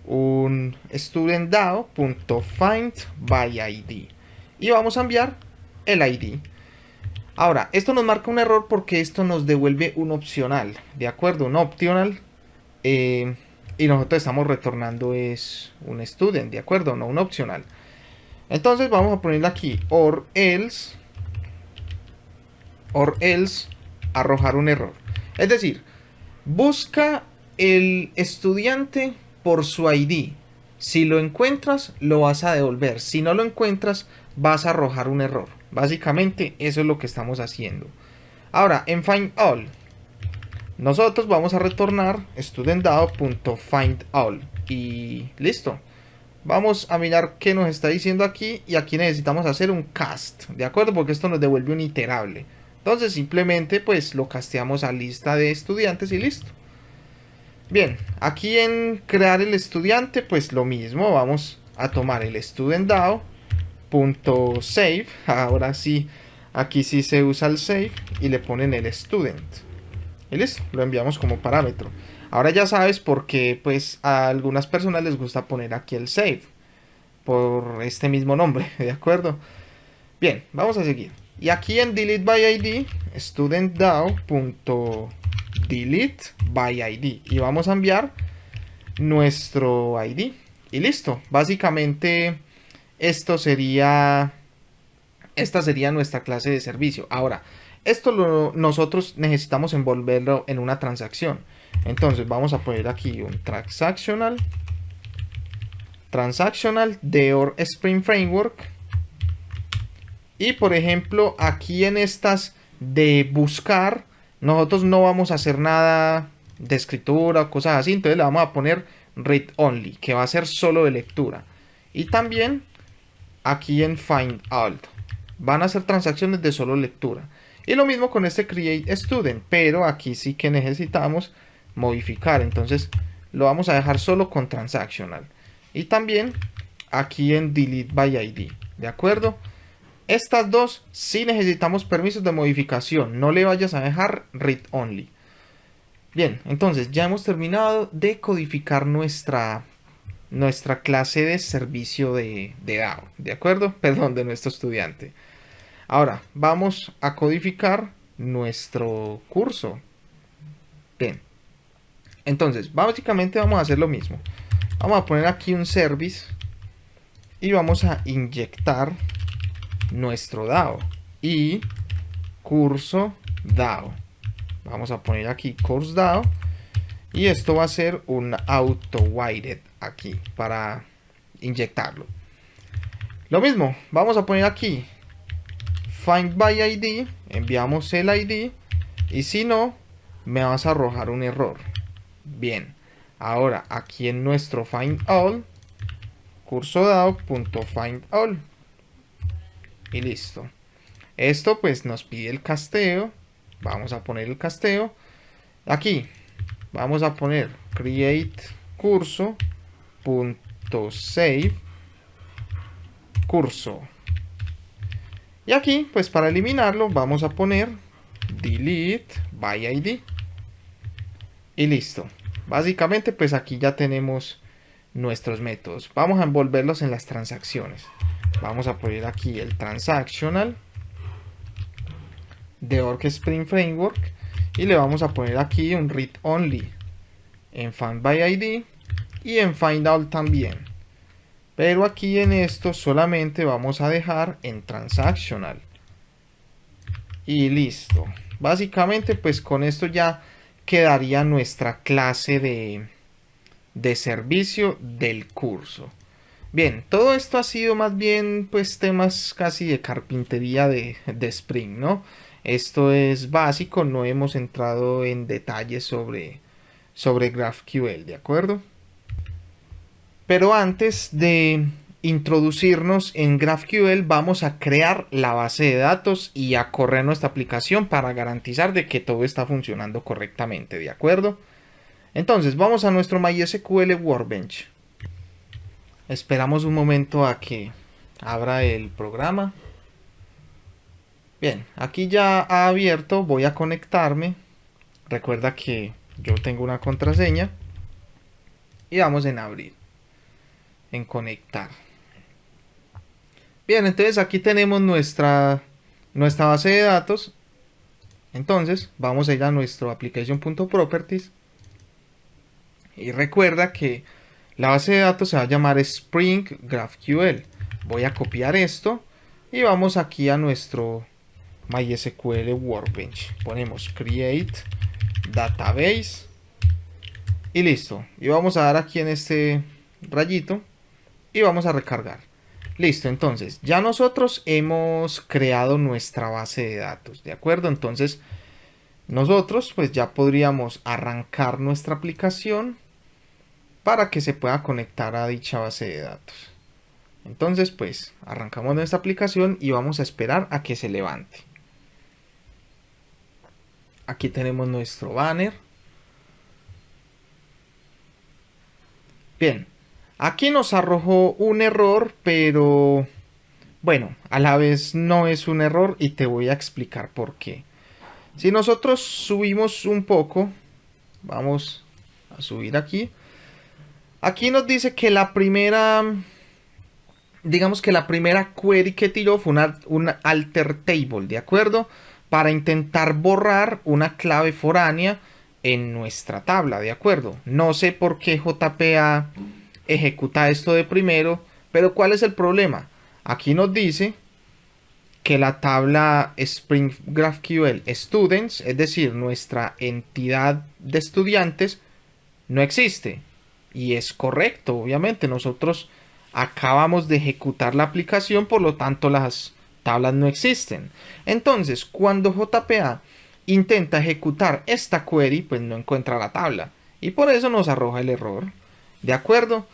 un student DAO.findById y vamos a enviar el ID. Ahora, esto nos marca un error porque esto nos devuelve un opcional, ¿de acuerdo? Un optional. Y nosotros estamos retornando es un student, ¿de acuerdo? No un opcional. Entonces vamos a ponerle aquí or else arrojar un error. Es decir, busca el estudiante por su ID. Si lo encuentras, lo vas a devolver. Si no lo encuentras, vas a arrojar un error. Básicamente eso es lo que estamos haciendo. Ahora, en find all, nosotros vamos a retornar studentDAO.findAll y listo. Vamos a mirar qué nos está diciendo aquí y aquí necesitamos hacer un cast, ¿de acuerdo? Porque esto nos devuelve un iterable. Entonces simplemente pues lo casteamos a lista de estudiantes y listo. Bien, aquí en crear el estudiante pues lo mismo, vamos a tomar el studentDAO.save. Ahora sí, aquí sí se usa el save y le ponen el student. Y listo, lo enviamos como parámetro. Ahora ya sabes por qué pues a algunas personas les gusta poner aquí el save. Por este mismo nombre, ¿de acuerdo? Bien, vamos a seguir. Y aquí en delete by ID, studentDAO.delete by ID. Y vamos a enviar nuestro ID. Y listo. Básicamente esta sería nuestra clase de servicio. Ahora, nosotros necesitamos envolverlo en una transacción. Entonces vamos a poner aquí un transactional de Or Spring Framework. Y por ejemplo, aquí en estas de buscar, nosotros no vamos a hacer nada de escritura o cosas así. Entonces le vamos a poner read only, que va a ser solo de lectura. Y también aquí en find all van a ser transacciones de solo lectura. Y lo mismo con este create student, pero aquí sí que necesitamos modificar. Entonces lo vamos a dejar solo con transactional. Y también aquí en delete by ID, ¿de acuerdo? Estas dos sí necesitamos permisos de modificación. No le vayas a dejar read only. Bien, entonces ya hemos terminado de codificar nuestra clase de servicio de DAO, ¿de acuerdo? Perdón, de nuestro estudiante. Ahora, vamos a codificar nuestro curso. Bien. Entonces, básicamente vamos a hacer lo mismo. Vamos a poner aquí un service y vamos a inyectar nuestro DAO y curso DAO. Vamos a poner aquí course DAO y esto va a ser un auto weighted aquí para inyectarlo. Lo mismo, vamos a poner aquí find by ID, enviamos el ID y si no, me vas a arrojar un error. Bien, ahora aquí en nuestro find all, curso DAO.findAll y listo. Esto pues nos pide el casteo. Vamos a poner el casteo. Aquí vamos a poner create curso.save curso. Y aquí pues para eliminarlo vamos a poner delete by ID. Y listo. Básicamente pues aquí ya tenemos nuestros métodos. Vamos a envolverlos en las transacciones. Vamos a poner aquí el transactional de Orc Spring Framework y le vamos a poner aquí un read only en find by ID y en find all también. pero aquí en esto solamente vamos a dejar en transactional y listo. Básicamente pues con esto ya quedaría nuestra clase de servicio del curso. Bien, todo esto ha sido más bien pues temas casi de carpintería de Spring, ¿no? Esto es básico, no hemos entrado en detalles sobre GraphQL, ¿de acuerdo? Pero antes de introducirnos en GraphQL vamos a crear la base de datos y a correr nuestra aplicación para garantizar de que todo está funcionando correctamente, ¿de acuerdo? Entonces vamos a nuestro MySQL Workbench. Esperamos un momento a que abra el programa. Bien, aquí ya ha abierto, voy a conectarme. Recuerda que yo tengo una contraseña. Y vamos en abrir, en conectar. Bien, entonces aquí tenemos nuestra base de datos. Entonces vamos a ir a nuestro application.properties. Y recuerda que la base de datos se va a llamar Spring GraphQL. Voy a copiar esto y vamos aquí a nuestro MySQL Workbench. Ponemos Create Database y listo. Y vamos a dar aquí en este rayito y vamos a recargar. Listo, entonces ya nosotros hemos creado nuestra base de datos, ¿de acuerdo? Entonces nosotros pues ya podríamos arrancar nuestra aplicación para que se pueda conectar a dicha base de datos. Entonces pues arrancamos nuestra aplicación y vamos a esperar a que se levante. Aquí tenemos nuestro banner. Bien, aquí nos arrojó un error, pero bueno, a la vez no es un error y te voy a explicar por qué. Si nosotros subimos un poco, vamos a subir aquí. Aquí nos dice que la primera, digamos que la primera query que tiró fue una alter table, ¿de acuerdo? Para intentar borrar una clave foránea en nuestra tabla, ¿de acuerdo? No sé por qué JPA ejecuta esto de primero, pero ¿cuál es el problema? Aquí nos dice que la tabla Spring GraphQL Students, es decir, nuestra entidad de estudiantes, no existe. Y es correcto, obviamente, nosotros acabamos de ejecutar la aplicación, por lo tanto las tablas no existen. Entonces, cuando JPA intenta ejecutar esta query, pues no encuentra la tabla. Y por eso nos arroja el error. ¿De acuerdo?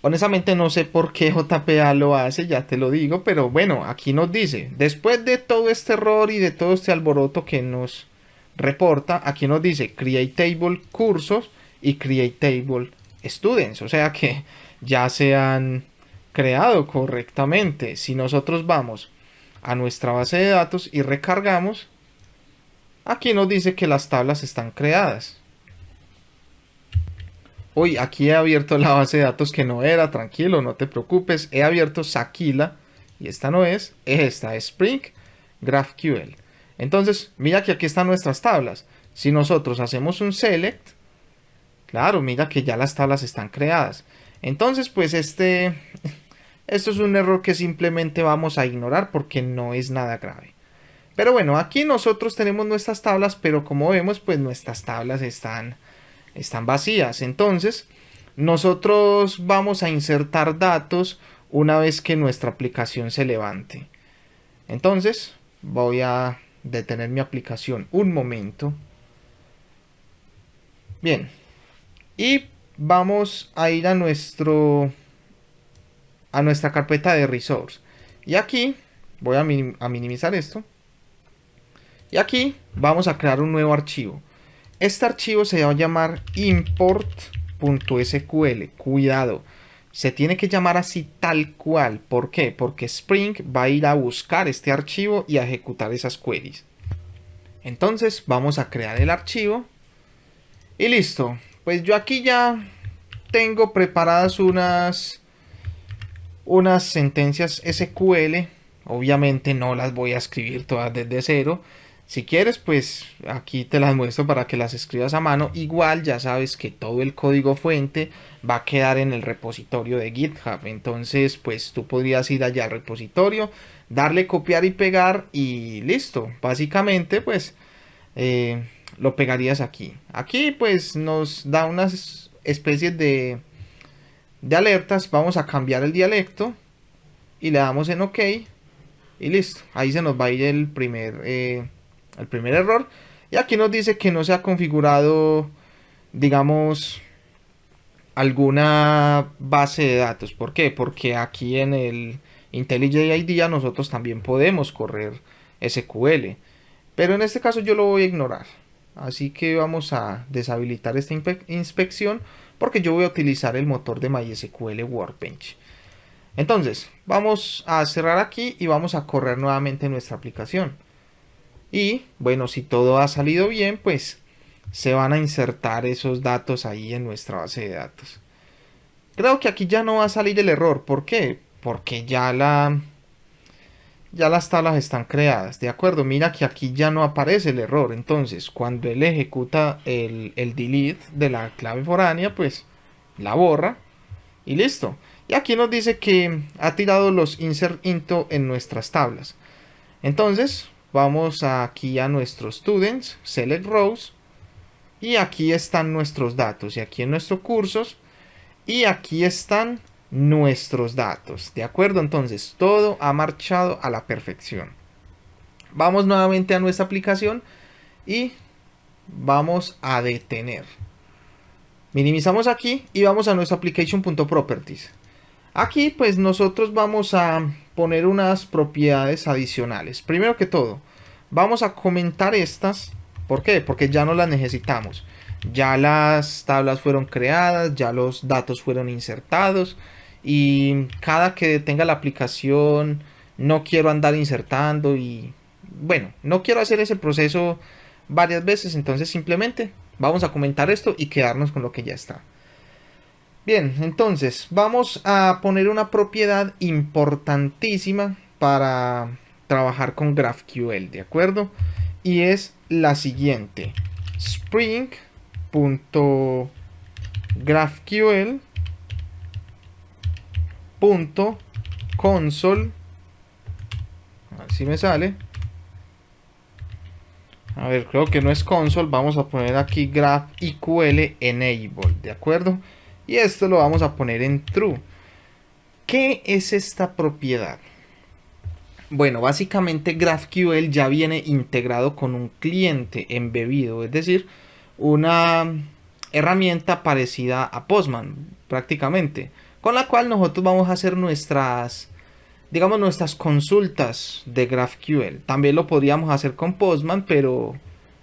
Honestamente no sé por qué JPA lo hace, ya te lo digo, pero bueno, aquí nos dice, después de todo este error y de todo este alboroto que nos reporta, aquí nos dice Create Table Cursos y Create Table Students, o sea que ya se han creado correctamente. Si nosotros vamos a nuestra base de datos y recargamos, aquí nos dice que las tablas están creadas. Uy, aquí he abierto la base de datos que no era, tranquilo, no te preocupes. He abierto Sakila y esta no es, esta es Spring GraphQL. Entonces, mira que aquí están nuestras tablas. Si nosotros hacemos un select, claro, mira que ya las tablas están creadas. Entonces, pues esto es un error que simplemente vamos a ignorar porque no es nada grave. Pero bueno, aquí nosotros tenemos nuestras tablas, pero como vemos, pues nuestras tablas están vacías. Entonces nosotros vamos a insertar datos una vez que nuestra aplicación se levante. Entonces voy a detener mi aplicación un momento. Bien, y vamos a ir a nuestra carpeta de resource, y aquí voy a minimizar esto, y aquí vamos a crear un nuevo archivo. Este archivo se va a llamar import.sql. Cuidado, se tiene que llamar así tal cual. ¿Por qué? Porque Spring va a ir a buscar este archivo y a ejecutar esas queries. Entonces vamos a crear el archivo. Y listo. Pues yo aquí ya tengo preparadas unas sentencias SQL. Obviamente no las voy a escribir todas desde cero, Si quieres, pues aquí te las muestro para que las escribas a mano. Igual ya sabes que todo el código fuente va a quedar en el repositorio de GitHub. Entonces, pues tú podrías ir allá al repositorio, darle copiar y pegar y listo. Básicamente, pues lo pegarías aquí. Aquí, pues nos da unas especies de alertas. Vamos a cambiar el dialecto y le damos en OK y listo. Ahí se nos va a ir el primer error. Y aquí nos dice que no se ha configurado, digamos, alguna base de datos. ¿Por qué? Porque aquí en el IntelliJ IDEA nosotros también podemos correr SQL. Pero en este caso yo lo voy a ignorar. Así que vamos a deshabilitar esta inspección porque yo voy a utilizar el motor de MySQL Workbench. Entonces, vamos a cerrar aquí y vamos a correr nuevamente nuestra aplicación. Y bueno, si todo ha salido bien, pues se van a insertar esos datos ahí en nuestra base de datos. Creo que aquí ya no va a salir el error. ¿Por qué? Porque ya las tablas están creadas, ¿de acuerdo? Mira que aquí ya no aparece el error. Entonces, cuando él ejecuta el delete de la clave foránea, pues la borra y listo. Y aquí nos dice que ha tirado los insert into en nuestras tablas. Entonces, vamos aquí a nuestros students, select rows, y aquí están nuestros datos, y aquí en nuestros cursos, y aquí están nuestros datos, ¿de acuerdo? Entonces, todo ha marchado a la perfección. Vamos nuevamente a nuestra aplicación y vamos a detener. Minimizamos aquí y vamos a nuestra application.properties. Aquí pues nosotros vamos a poner unas propiedades adicionales. Primero que todo, vamos a comentar estas. ¿Por qué? Porque ya no las necesitamos. Ya las tablas fueron creadas, ya los datos fueron insertados. Y cada que tenga la aplicación no quiero andar insertando y bueno, no quiero hacer ese proceso varias veces. Entonces simplemente vamos a comentar esto y quedarnos con lo que ya está. Bien, entonces vamos a poner una propiedad importantísima para trabajar con GraphQL, ¿de acuerdo? Y es la siguiente: spring.graphql.console. A ver si me sale. A ver, creo que no es console. Vamos a poner aquí GraphQL enable, ¿de acuerdo? Y esto lo vamos a poner en true. ¿Qué es esta propiedad? Bueno, básicamente GraphQL ya viene integrado con un cliente embebido, es decir, una herramienta parecida a Postman, prácticamente, con la cual nosotros vamos a hacer nuestras consultas de GraphQL. También lo podríamos hacer con Postman, pero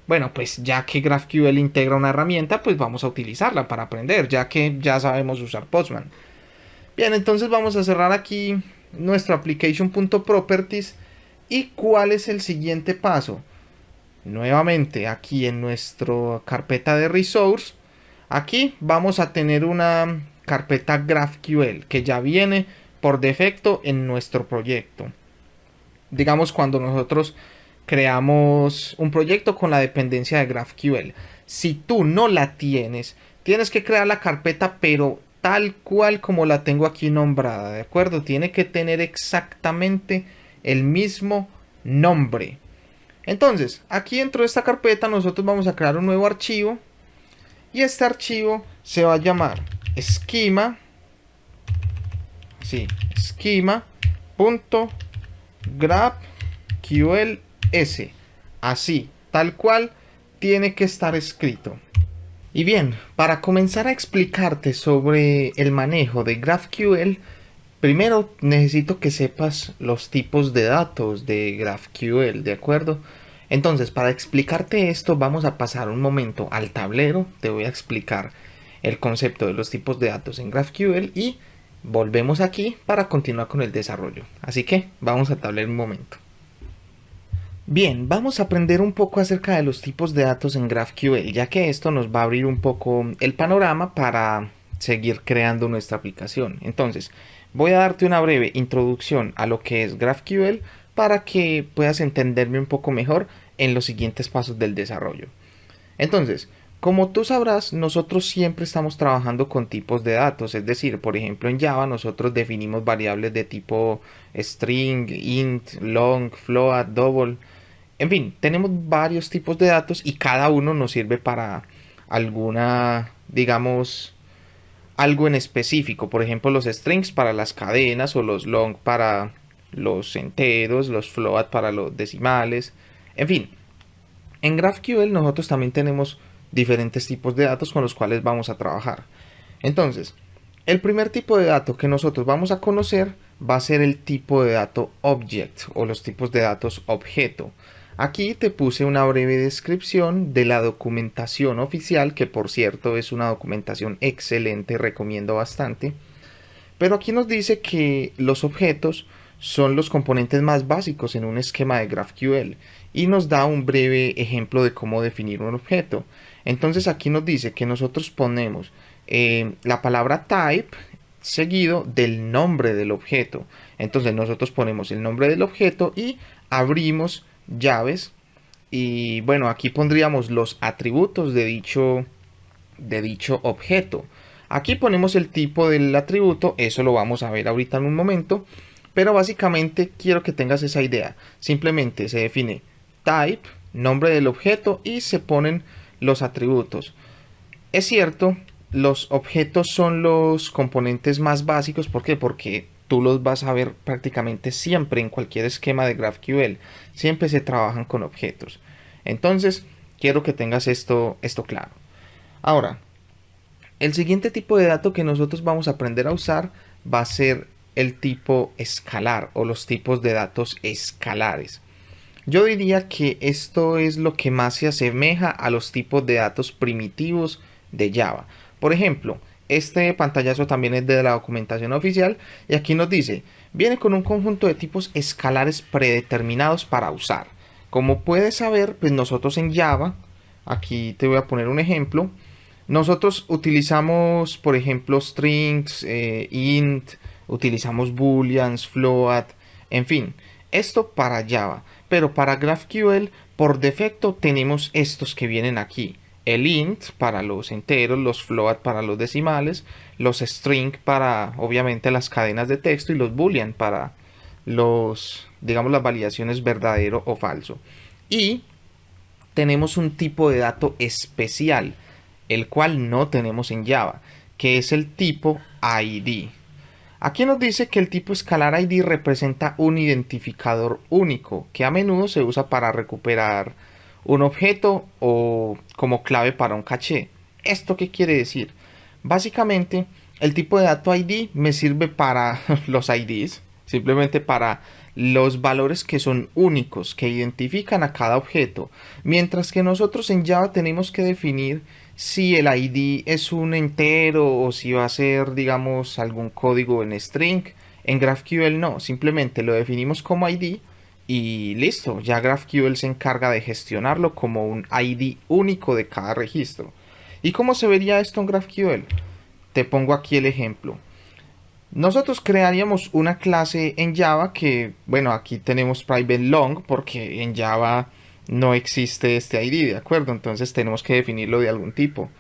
bueno, pues ya que GraphQL integra una herramienta, pues vamos a utilizarla para aprender, ya que ya sabemos usar Postman. Bien, entonces vamos a cerrar aquí nuestro application.properties. ¿Y cuál es el siguiente paso? Nuevamente, aquí en nuestra carpeta de resource, aquí vamos a tener una carpeta GraphQL que ya viene por defecto en nuestro proyecto. Digamos, cuando nosotros creamos un proyecto con la dependencia de GraphQL, si tú no la tienes, tienes que crear la carpeta, pero tal cual como la tengo aquí nombrada, ¿de acuerdo? Tiene que tener exactamente el mismo nombre. Entonces, aquí dentro de esta carpeta nosotros vamos a crear un nuevo archivo y este archivo se va a llamar schema.graphqls. Así, tal cual tiene que estar escrito. Y bien, para comenzar a explicarte sobre el manejo de GraphQL, primero necesito que sepas los tipos de datos de GraphQL, ¿de acuerdo? Entonces, para explicarte esto, vamos a pasar un momento al tablero. Te voy a explicar el concepto de los tipos de datos en GraphQL y volvemos aquí para continuar con el desarrollo. Así que vamos al tablero un momento. Bien, vamos a aprender un poco acerca de los tipos de datos en GraphQL, ya que esto nos va a abrir un poco el panorama para seguir creando nuestra aplicación. Entonces, voy a darte una breve introducción a lo que es GraphQL para que puedas entenderme un poco mejor en los siguientes pasos del desarrollo. Entonces, como tú sabrás, nosotros siempre estamos trabajando con tipos de datos, es decir, por ejemplo en Java nosotros definimos variables de tipo string, int, long, float, double, en fin, tenemos varios tipos de datos y cada uno nos sirve para alguna, digamos, algo en específico. Por ejemplo, los strings para las cadenas o los long para los enteros, los float para los decimales. En fin, en GraphQL nosotros también tenemos diferentes tipos de datos con los cuales vamos a trabajar. Entonces, el primer tipo de dato que nosotros vamos a conocer va a ser el tipo de dato object o los tipos de datos objeto. Aquí te puse una breve descripción de la documentación oficial, que por cierto es una documentación excelente, recomiendo bastante. Pero aquí nos dice que los objetos son los componentes más básicos en un esquema de GraphQL y nos da un breve ejemplo de cómo definir un objeto. Entonces aquí nos dice que nosotros ponemos la palabra type seguido del nombre del objeto. Entonces nosotros ponemos el nombre del objeto y abrimos llaves y bueno, aquí pondríamos los atributos de dicho objeto. Aquí ponemos el tipo del atributo, eso lo vamos a ver ahorita en un momento, pero básicamente quiero que tengas esa idea. Simplemente se define type, nombre del objeto y se ponen los atributos. Es cierto, los objetos son los componentes más básicos. ¿Por qué? Porque tú los vas a ver prácticamente siempre en cualquier esquema de GraphQL. Siempre se trabajan con objetos. Entonces, quiero que tengas esto claro. Ahora, el siguiente tipo de dato que nosotros vamos a aprender a usar va a ser el tipo escalar o los tipos de datos escalares. Yo diría que esto es lo que más se asemeja a los tipos de datos primitivos de Java. Por ejemplo, este pantallazo también es de la documentación oficial y aquí nos dice, viene con un conjunto de tipos escalares predeterminados para usar. Como puedes saber, pues nosotros en Java, aquí te voy a poner un ejemplo, nosotros utilizamos, por ejemplo, strings, int, utilizamos booleans, float, en fin, esto para Java, pero para GraphQL por defecto tenemos estos que vienen aquí. El int para los enteros, los float para los decimales, los string para obviamente las cadenas de texto y los boolean para los, digamos, las validaciones verdadero o falso. Y tenemos un tipo de dato especial, el cual no tenemos en Java, que es el tipo ID. Aquí nos dice que el tipo escalar ID representa un identificador único, que a menudo se usa para recuperar un objeto o como clave para un caché. ¿Esto qué quiere decir? Básicamente, el tipo de dato ID me sirve para los IDs, simplemente para los valores que son únicos, que identifican a cada objeto, mientras que nosotros en Java tenemos que definir si el ID es un entero o si va a ser, digamos, algún código en string. En GraphQL no, simplemente lo definimos como ID y listo, ya GraphQL se encarga de gestionarlo como un ID único de cada registro. ¿Y cómo se vería esto en GraphQL? Te pongo aquí el ejemplo. Nosotros crearíamos una clase en Java que, bueno, aquí tenemos private long porque en Java no existe este ID, ¿de acuerdo? Entonces tenemos que definirlo de algún tipo.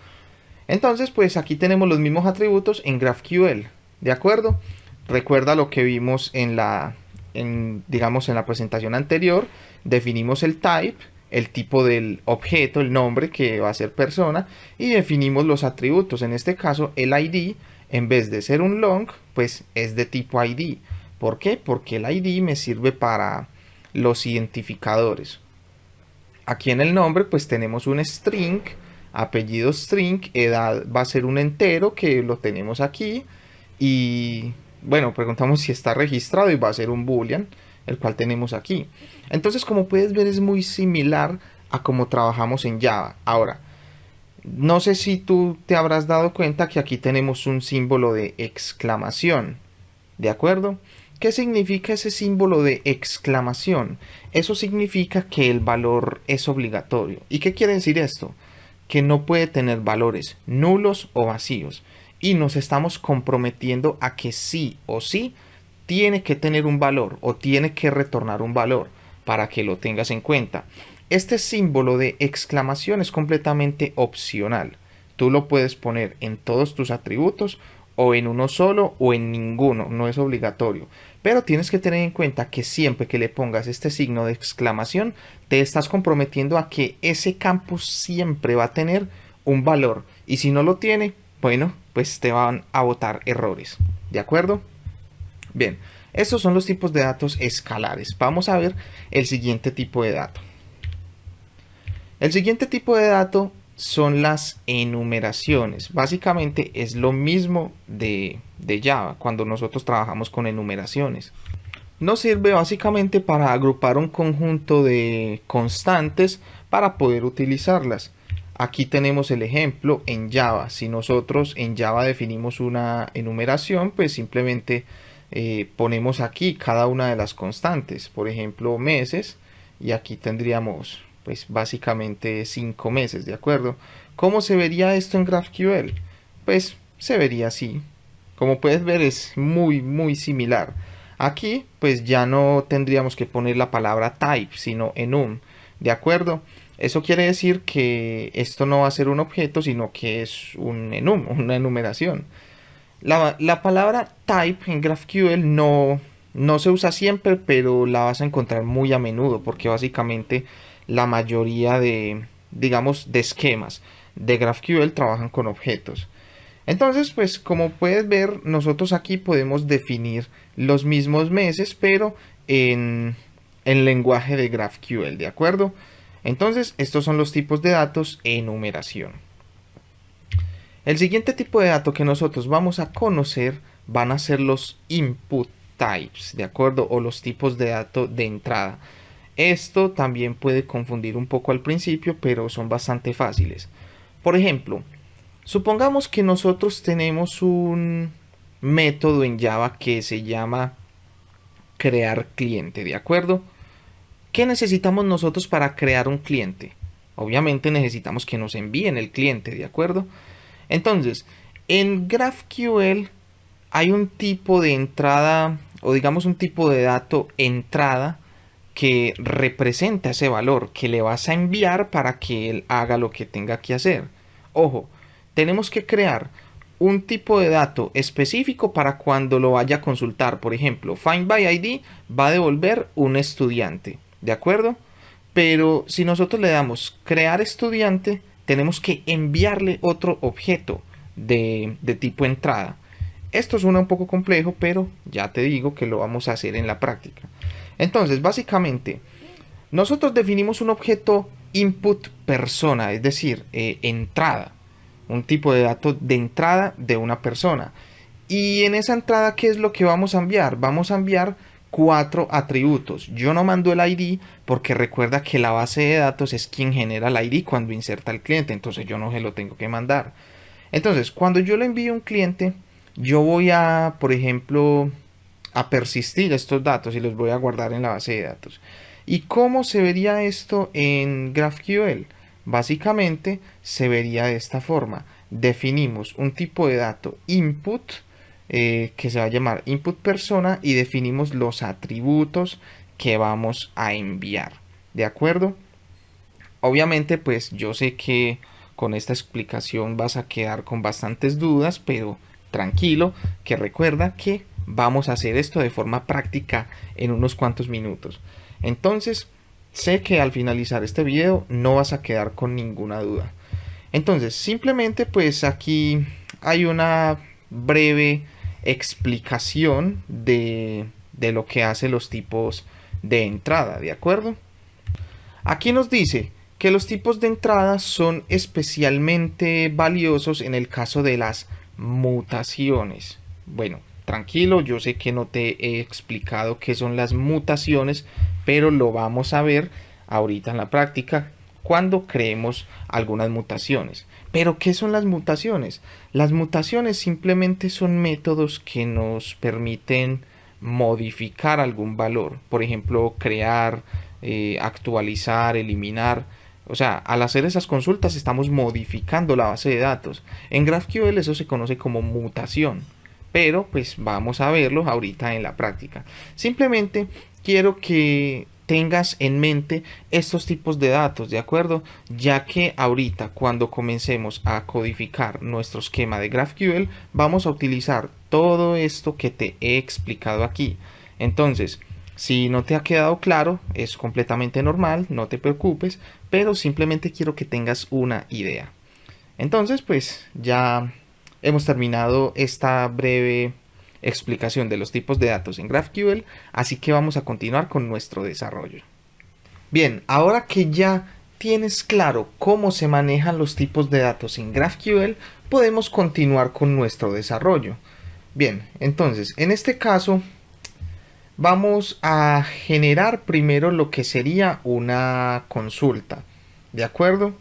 Entonces, pues aquí tenemos los mismos atributos en GraphQL, ¿de acuerdo? Recuerda lo que vimos digamos, en la presentación anterior. Definimos el type, el tipo del objeto, el nombre que va a ser persona, y definimos los atributos. En este caso, el ID, en vez de ser un long, pues es de tipo ID. ¿Por qué? Porque el ID me sirve para los identificadores. Aquí en el nombre pues tenemos un string, apellido string, edad va a ser un entero que lo tenemos aquí y bueno, preguntamos si está registrado y va a ser un boolean, el cual tenemos aquí. Entonces, como puedes ver, es muy similar a cómo trabajamos en Java. Ahora, no sé si tú te habrás dado cuenta que aquí tenemos un símbolo de exclamación, ¿de acuerdo? ¿Qué significa ese símbolo de exclamación? Eso significa que el valor es obligatorio. ¿Y qué quiere decir esto? Que no puede tener valores nulos o vacíos. Y nos estamos comprometiendo a que sí o sí tiene que tener un valor o tiene que retornar un valor para que lo tengas en cuenta. Este símbolo de exclamación es completamente opcional. Tú lo puedes poner en todos tus atributos o en uno solo o en ninguno, no es obligatorio. Pero tienes que tener en cuenta que siempre que le pongas este signo de exclamación, te estás comprometiendo a que ese campo siempre va a tener un valor. Y si no lo tiene, bueno, pues te van a botar errores. ¿De acuerdo? Bien, estos son los tipos de datos escalares. Vamos a ver el siguiente tipo de dato. El siguiente tipo de dato son las enumeraciones. Básicamente es lo mismo de Java cuando nosotros trabajamos con enumeraciones. Nos sirve básicamente para agrupar un conjunto de constantes para poder utilizarlas. Aquí tenemos el ejemplo en Java. Si nosotros en Java definimos una enumeración, pues simplemente ponemos aquí cada una de las constantes. Por ejemplo, meses, y aquí tendríamos pues básicamente 5 meses, ¿de acuerdo? ¿Cómo se vería esto en GraphQL? Pues se vería así. Como puedes ver, es muy similar. Aquí pues ya no tendríamos que poner la palabra type, sino enum, ¿de acuerdo? Eso quiere decir que esto no va a ser un objeto, sino que es un enum, una enumeración. La palabra type en GraphQL no se usa siempre, pero la vas a encontrar muy a menudo, porque básicamente la mayoría de, digamos, de esquemas de GraphQL trabajan con objetos. Entonces, pues como puedes ver, nosotros aquí podemos definir los mismos meses, pero en lenguaje de GraphQL, ¿de acuerdo? Entonces, estos son los tipos de datos enumeración. El siguiente tipo de dato que nosotros vamos a conocer van a ser los input types, ¿de acuerdo? O los tipos de dato de entrada. Esto también puede confundir un poco al principio, pero son bastante fáciles. Por ejemplo, supongamos que nosotros tenemos un método en Java que se llama crear cliente, ¿de acuerdo? ¿Qué necesitamos nosotros para crear un cliente? Obviamente necesitamos que nos envíen el cliente, ¿de acuerdo? Entonces, en GraphQL hay un tipo de entrada, o digamos un tipo de dato entrada, que representa ese valor que le vas a enviar para que él haga lo que tenga que hacer. Ojo, tenemos que crear un tipo de dato específico para cuando lo vaya a consultar. Por ejemplo, FindById va a devolver un estudiante, ¿de acuerdo? Pero si nosotros le damos crear estudiante, tenemos que enviarle otro objeto de tipo entrada. Esto suena un poco complejo, pero ya te digo que lo vamos a hacer en la práctica. Entonces, básicamente, nosotros definimos un objeto input persona, es decir, entrada, un tipo de dato de entrada de una persona. Y en esa entrada, ¿qué es lo que vamos a enviar? Vamos a enviar 4 atributos. Yo no mando el ID porque recuerda que la base de datos es quien genera el ID cuando inserta el cliente, entonces yo no se lo tengo que mandar. Entonces, cuando yo le envío a un cliente, yo voy a, por ejemplo, a persistir estos datos y los voy a guardar en la base de datos. ¿Y cómo se vería esto en GraphQL? Básicamente se vería de esta forma. Definimos un tipo de dato input que se va a llamar input persona y definimos los atributos que vamos a enviar. ¿De acuerdo? Obviamente, pues yo sé que con esta explicación vas a quedar con bastantes dudas, pero tranquilo, que recuerda que vamos a hacer esto de forma práctica en unos cuantos minutos. Entonces, sé que al finalizar este video no vas a quedar con ninguna duda. Entonces, simplemente pues aquí hay una breve explicación de lo que hacen los tipos de entrada, ¿de acuerdo? Aquí nos dice que los tipos de entrada son especialmente valiosos en el caso de las mutaciones. Bueno, tranquilo, yo sé que no te he explicado qué son las mutaciones, pero lo vamos a ver ahorita en la práctica cuando creemos algunas mutaciones. Pero ¿qué son las mutaciones? Las mutaciones simplemente son métodos que nos permiten modificar algún valor. Por ejemplo, crear, actualizar, eliminar. O sea, al hacer esas consultas estamos modificando la base de datos. En GraphQL eso se conoce como mutación. Pero pues vamos a verlo ahorita en la práctica. Simplemente quiero que tengas en mente estos tipos de datos, ¿de acuerdo? Ya que ahorita cuando comencemos a codificar nuestro esquema de GraphQL vamos a utilizar todo esto que te he explicado aquí. Entonces, si no te ha quedado claro, es completamente normal, no te preocupes, pero simplemente quiero que tengas una idea. Entonces, pues ya hemos terminado esta breve explicación de los tipos de datos en GraphQL, así que vamos a continuar con nuestro desarrollo. Bien, ahora que ya tienes claro cómo se manejan los tipos de datos en GraphQL, podemos continuar con nuestro desarrollo. Bien, entonces, en este caso, vamos a generar primero lo que sería una consulta, ¿de acuerdo?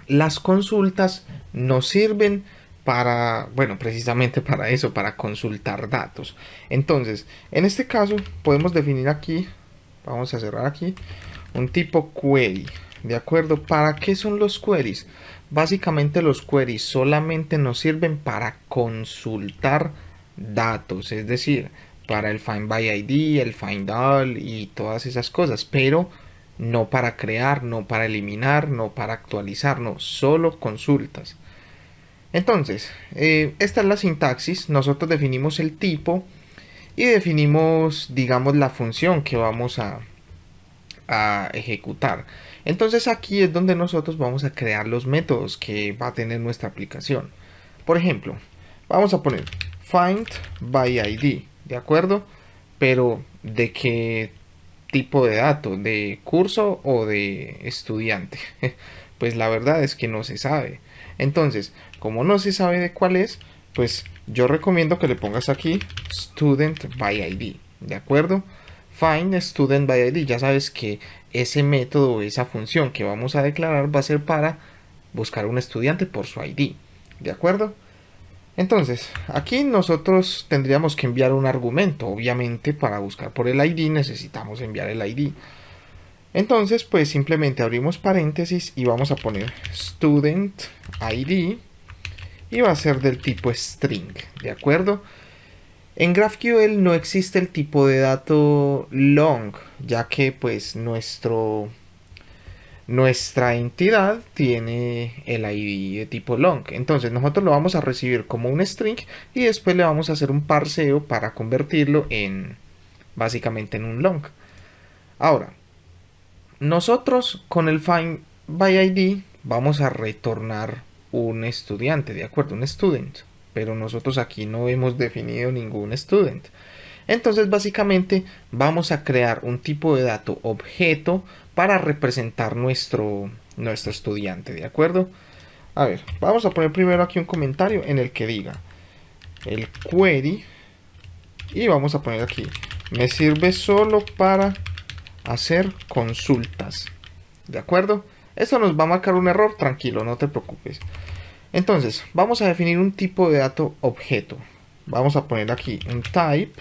Las consultas nos sirven para, bueno, precisamente para eso, para consultar datos. Entonces, en este caso podemos definir aquí, vamos a cerrar aquí, un tipo query, ¿de acuerdo? ¿Para qué son los queries? Básicamente los queries solamente nos sirven para consultar datos, es decir, para el find by ID, el find all y todas esas cosas, pero no para crear, no para eliminar, no para actualizar, no, solo consultas. Entonces, esta es la sintaxis. Nosotros definimos el tipo y definimos, digamos, la función que vamos a ejecutar. Entonces aquí es donde nosotros vamos a crear los métodos que va a tener nuestra aplicación. Por ejemplo, vamos a poner find by ID, ¿de acuerdo? Pero ¿de qué tipo de dato? ¿De curso o de estudiante? Pues la verdad es que no se sabe. Entonces, como no se sabe de cuál es, pues yo recomiendo que le pongas aquí student by ID, ¿de acuerdo? Find student by ID, ya sabes que ese método o esa función que vamos a declarar va a ser para buscar un estudiante por su ID, ¿de acuerdo? Entonces, aquí nosotros tendríamos que enviar un argumento, obviamente para buscar por el ID necesitamos enviar el ID. Entonces, pues simplemente abrimos paréntesis y vamos a poner student ID y va a ser del tipo string, ¿de acuerdo? En GraphQL no existe el tipo de dato long, ya que pues nuestra entidad tiene el ID de tipo long. Entonces nosotros lo vamos a recibir como un string y después le vamos a hacer un parseo para convertirlo en básicamente en un long. Ahora, nosotros con el find by ID vamos a retornar un estudiante, ¿de acuerdo? Un student. Pero nosotros aquí no hemos definido ningún student. Entonces básicamente vamos a crear un tipo de dato objeto para representar nuestro estudiante, ¿de acuerdo? A ver, vamos a poner primero aquí un comentario en el que diga el query y vamos a poner aquí me sirve solo para hacer consultas, ¿de acuerdo? Esto nos va a marcar un error, tranquilo, no te preocupes. Entonces, vamos a definir un tipo de dato objeto. Vamos a poner aquí un type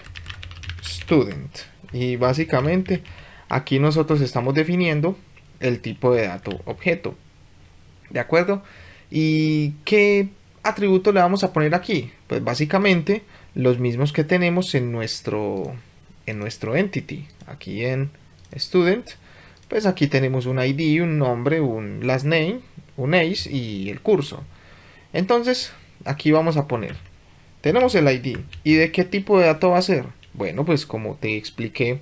student. Y básicamente aquí nosotros estamos definiendo el tipo de dato objeto. ¿De acuerdo? ¿Y qué atributo le vamos a poner aquí? Pues básicamente los mismos que tenemos en nuestro entity. Aquí en student, pues aquí tenemos un ID, un nombre, un last name, un age y el curso. Entonces, aquí vamos a poner, tenemos el ID. ¿Y de qué tipo de dato va a ser? Bueno, pues como te expliqué,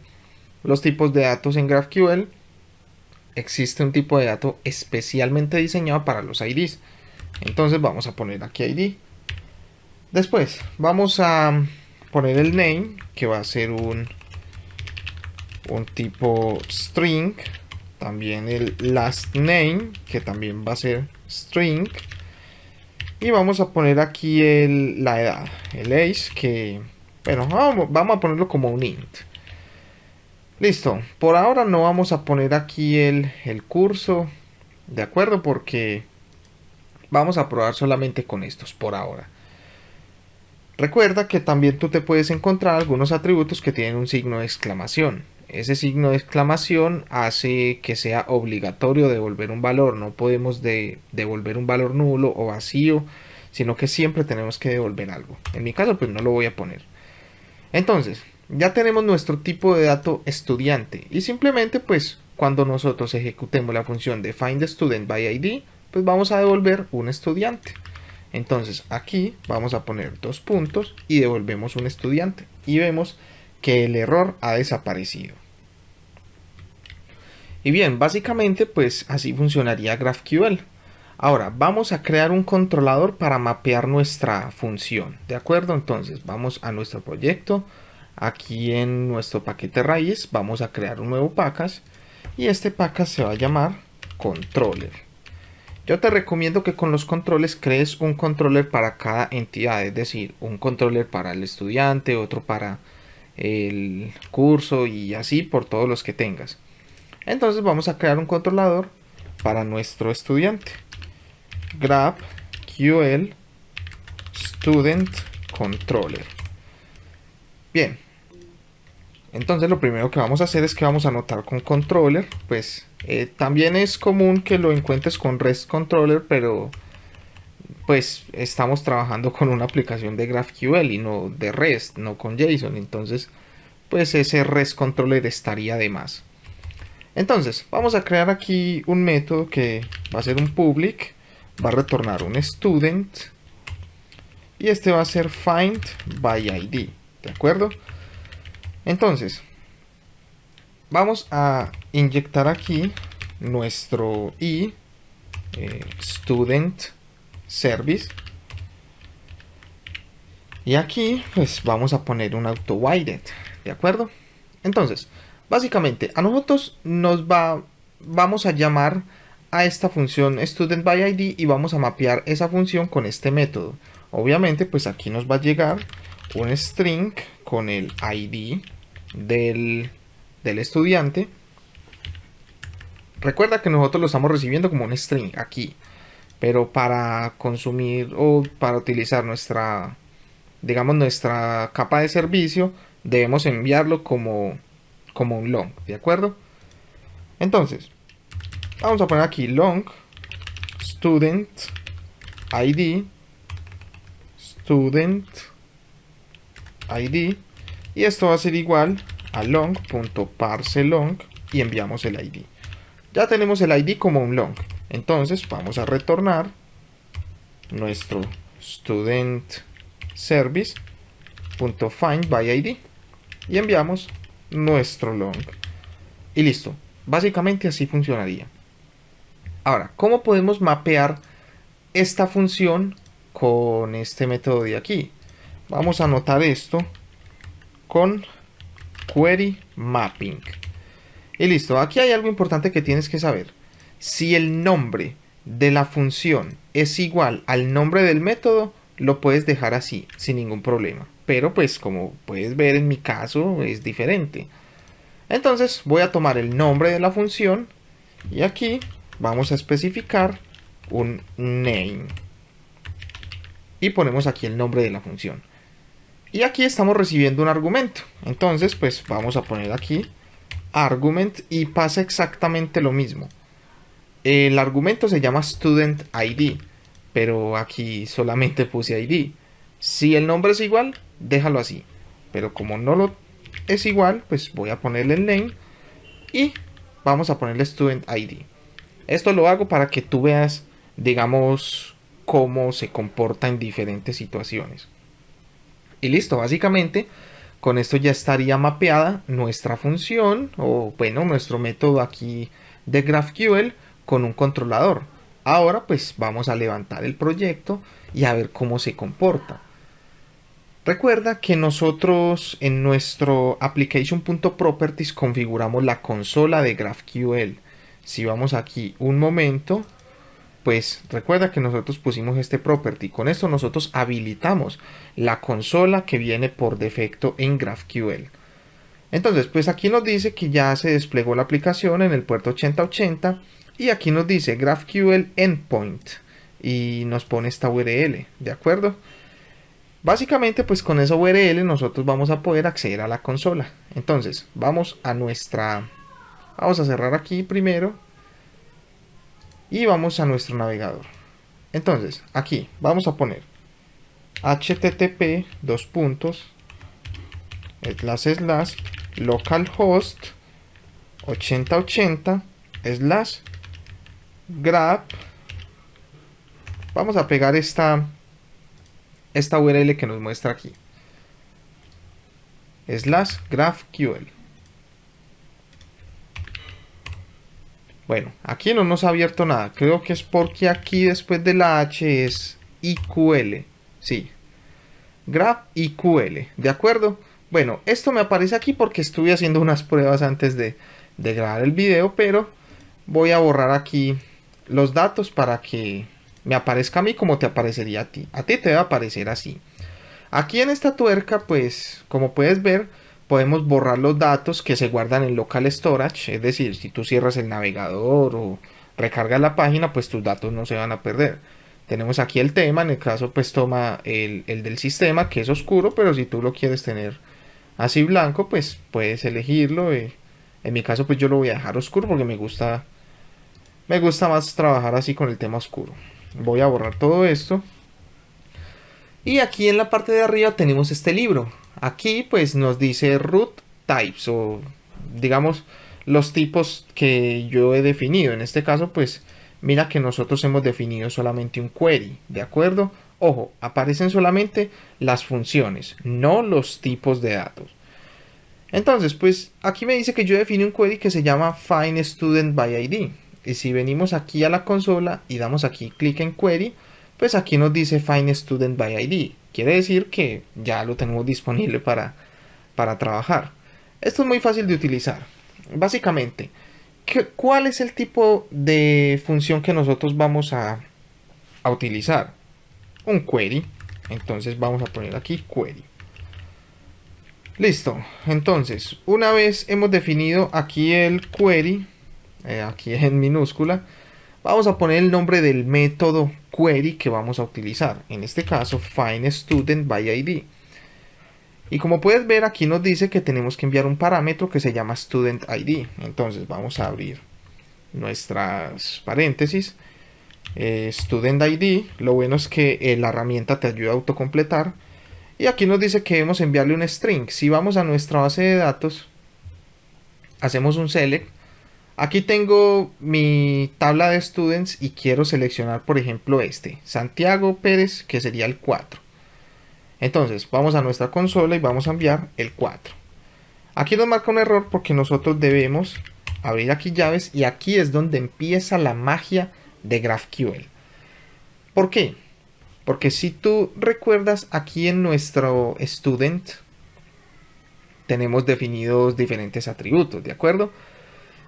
los tipos de datos en GraphQL, existe un tipo de dato especialmente diseñado para los IDs. Entonces vamos a poner aquí ID. Después, vamos a poner el name, que va a ser un tipo string. También el last name, que también va a ser string. Y vamos a poner aquí la edad, el age, que, bueno, vamos a ponerlo como un int. Listo, por ahora no vamos a poner aquí el curso, ¿de acuerdo? Porque vamos a probar solamente con estos por ahora. Recuerda que también tú te puedes encontrar algunos atributos que tienen un signo de exclamación. Ese signo de exclamación hace que sea obligatorio devolver un valor. No podemos devolver un valor nulo o vacío, sino que siempre tenemos que devolver algo. En mi caso, pues no lo voy a poner. Entonces, ya tenemos nuestro tipo de dato estudiante y simplemente pues cuando nosotros ejecutemos la función de findStudentById, pues vamos a devolver un estudiante. Entonces aquí vamos a poner 2 puntos y devolvemos un estudiante y vemos que el error ha desaparecido. Y bien, básicamente pues así funcionaría GraphQL. Ahora vamos a crear un controlador para mapear nuestra función, ¿de acuerdo? Entonces vamos a nuestro proyecto, aquí en nuestro paquete raíz vamos a crear un nuevo package y este package se va a llamar controller. Yo te recomiendo que con los controles crees un controller para cada entidad, es decir, un controller para el estudiante, otro para el curso y así por todos los que tengas. Entonces vamos a crear un controlador para nuestro estudiante. GraphQL Student Controller. Bien, entonces lo primero que vamos a hacer es que vamos a anotar con controller. Pues también es común que lo encuentres con REST Controller, pero pues estamos trabajando con una aplicación de GraphQL y no de REST, no con JSON. Entonces pues ese REST Controller estaría de más. Entonces vamos a crear aquí un método que va a ser un public, va a retornar un student y este va a ser findById, ¿de acuerdo? Entonces vamos a inyectar aquí nuestro student service y aquí pues vamos a poner un auto-whited, ¿de acuerdo? Entonces básicamente a nosotros vamos a llamar a esta función studentById y vamos a mapear esa función con este método. Obviamente pues aquí nos va a llegar un string con el ID del estudiante. Recuerda que nosotros lo estamos recibiendo como un string aquí, pero para consumir o para utilizar nuestra, digamos, nuestra capa de servicio debemos enviarlo como un long, ¿de acuerdo? Entonces vamos a poner aquí long student ID y esto va a ser igual a long.parseLong y enviamos el ID. Ya tenemos el ID como un long, entonces vamos a retornar nuestro student service.findById y enviamos nuestro long y listo. Básicamente así funcionaría. Ahora, ¿cómo podemos mapear esta función con este método de aquí? Vamos a anotar esto con query mapping. Y listo, aquí hay algo importante que tienes que saber. Si el nombre de la función es igual al nombre del método, lo puedes dejar así, sin ningún problema. Pero pues como puedes ver en mi caso es diferente. Entonces voy a tomar el nombre de la función y aquí vamos a especificar un name. Y ponemos aquí el nombre de la función. Y aquí estamos recibiendo un argumento. Entonces pues vamos a poner aquí argument y pasa exactamente lo mismo. El argumento se llama student ID, pero aquí solamente puse ID. Si el nombre es igual, déjalo así. Pero como no lo es igual, pues voy a ponerle el name y vamos a ponerle student ID. Esto lo hago para que tú veas, digamos, cómo se comporta en diferentes situaciones. Y listo, básicamente con esto ya estaría mapeada nuestra función o bueno, nuestro método aquí de GraphQL con un controlador. Ahora pues vamos a levantar el proyecto y a ver cómo se comporta. Recuerda que nosotros en nuestro application.properties configuramos la consola de GraphQL. Si vamos aquí un momento, pues recuerda que nosotros pusimos este property. Con esto nosotros habilitamos la consola que viene por defecto en GraphQL. Entonces, pues aquí nos dice que ya se desplegó la aplicación en el puerto 8080 y aquí nos dice GraphQL Endpoint y nos pone esta URL, ¿de acuerdo? Básicamente, pues con esa URL nosotros vamos a poder acceder a la consola. Entonces, vamos a cerrar aquí primero y vamos a nuestro navegador. Entonces, aquí vamos a poner http slash localhost 8080 slash grab. Vamos a pegar esta URL que nos muestra aquí, slash GraphQL. Bueno, aquí no nos ha abierto nada. Creo que es porque aquí después de la H es IQL. Sí, GraphQL. ¿De acuerdo? Bueno, esto me aparece aquí porque estuve haciendo unas pruebas antes de grabar el video, pero voy a borrar aquí los datos para que me aparezca a mí como te aparecería a ti. A ti te va a aparecer así. Aquí en esta tuerca, pues, como puedes ver, podemos borrar los datos que se guardan en local storage. Es decir, si tú cierras el navegador o recargas la página, pues tus datos no se van a perder. Tenemos aquí el tema, en el caso pues toma el del sistema, que es oscuro, pero si tú lo quieres tener así blanco, pues puedes elegirlo. En mi caso pues yo lo voy a dejar oscuro porque me gusta más trabajar así con el tema oscuro. Voy a borrar todo esto. Y aquí en la parte de arriba tenemos este libro. Aquí pues nos dice root types, o digamos los tipos que yo he definido. En este caso pues mira que nosotros hemos definido solamente un query, ¿de acuerdo? Ojo, aparecen solamente las funciones, no los tipos de datos. Entonces pues aquí me dice que yo definí un query que se llama find student by ID. Y si venimos aquí a la consola y damos aquí clic en query, pues aquí nos dice find student by ID. Quiere decir que ya lo tenemos disponible para trabajar. Esto es muy fácil de utilizar. Básicamente, ¿cuál es el tipo de función que nosotros vamos a utilizar? Un query. Entonces vamos a poner aquí query. Listo. Entonces, una vez hemos definido aquí el query, aquí en minúscula, vamos a poner el nombre del método query que vamos a utilizar. En este caso, find student by ID. Y como puedes ver, aquí nos dice que tenemos que enviar un parámetro que se llama student ID. Entonces vamos a abrir nuestras paréntesis. Student ID. Lo bueno es que la herramienta te ayuda a autocompletar. Y aquí nos dice que debemos enviarle un string. Si vamos a nuestra base de datos, hacemos un select. Aquí tengo mi tabla de students y quiero seleccionar, por ejemplo, Santiago Pérez, que sería el 4. Entonces, vamos a nuestra consola y vamos a enviar el 4. Aquí nos marca un error porque nosotros debemos abrir aquí llaves y aquí es donde empieza la magia de GraphQL. ¿Por qué? Porque si tú recuerdas, aquí en nuestro student tenemos definidos diferentes atributos, ¿de acuerdo?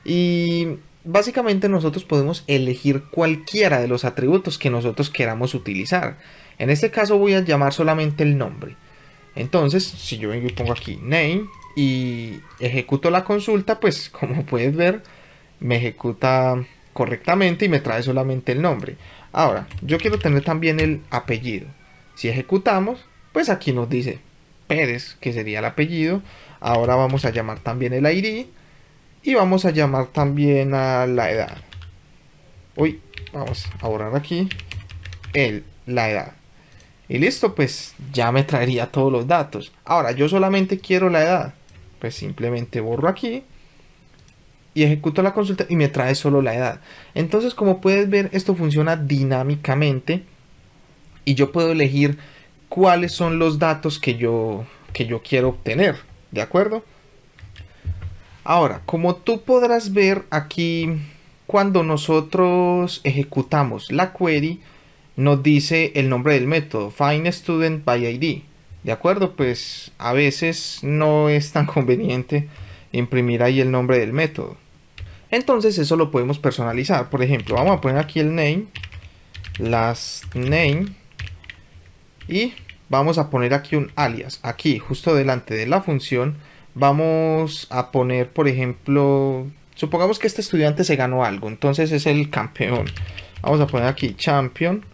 Y básicamente nosotros podemos elegir cualquiera de los atributos que nosotros queramos utilizar. En este caso voy a llamar solamente el nombre. Entonces, si yo vengo y pongo aquí name y ejecuto la consulta, pues como puedes ver, me ejecuta correctamente y me trae solamente el nombre. Ahora, yo quiero tener también el apellido. Si ejecutamos, pues aquí nos dice Pérez, que sería el apellido. Ahora vamos a llamar también el ID. Y vamos a llamar también a la edad. Uy, vamos a borrar aquí la edad. Y listo, pues ya me traería todos los datos. Ahora, yo solamente quiero la edad. Pues simplemente borro aquí y ejecuto la consulta y me trae solo la edad. Entonces, como puedes ver, esto funciona dinámicamente y yo puedo elegir cuáles son los datos que yo quiero obtener. ¿De acuerdo? Ahora, como tú podrás ver aquí, cuando nosotros ejecutamos la query, nos dice el nombre del método, find student by ID. ¿De acuerdo? Pues a veces no es tan conveniente imprimir ahí el nombre del método. Entonces eso lo podemos personalizar. Por ejemplo, vamos a poner aquí el name, last name, y vamos a poner aquí un alias. Aquí, justo delante de la función, vamos a poner, por ejemplo, supongamos que este estudiante se ganó algo, entonces es el campeón. Vamos a poner aquí champion,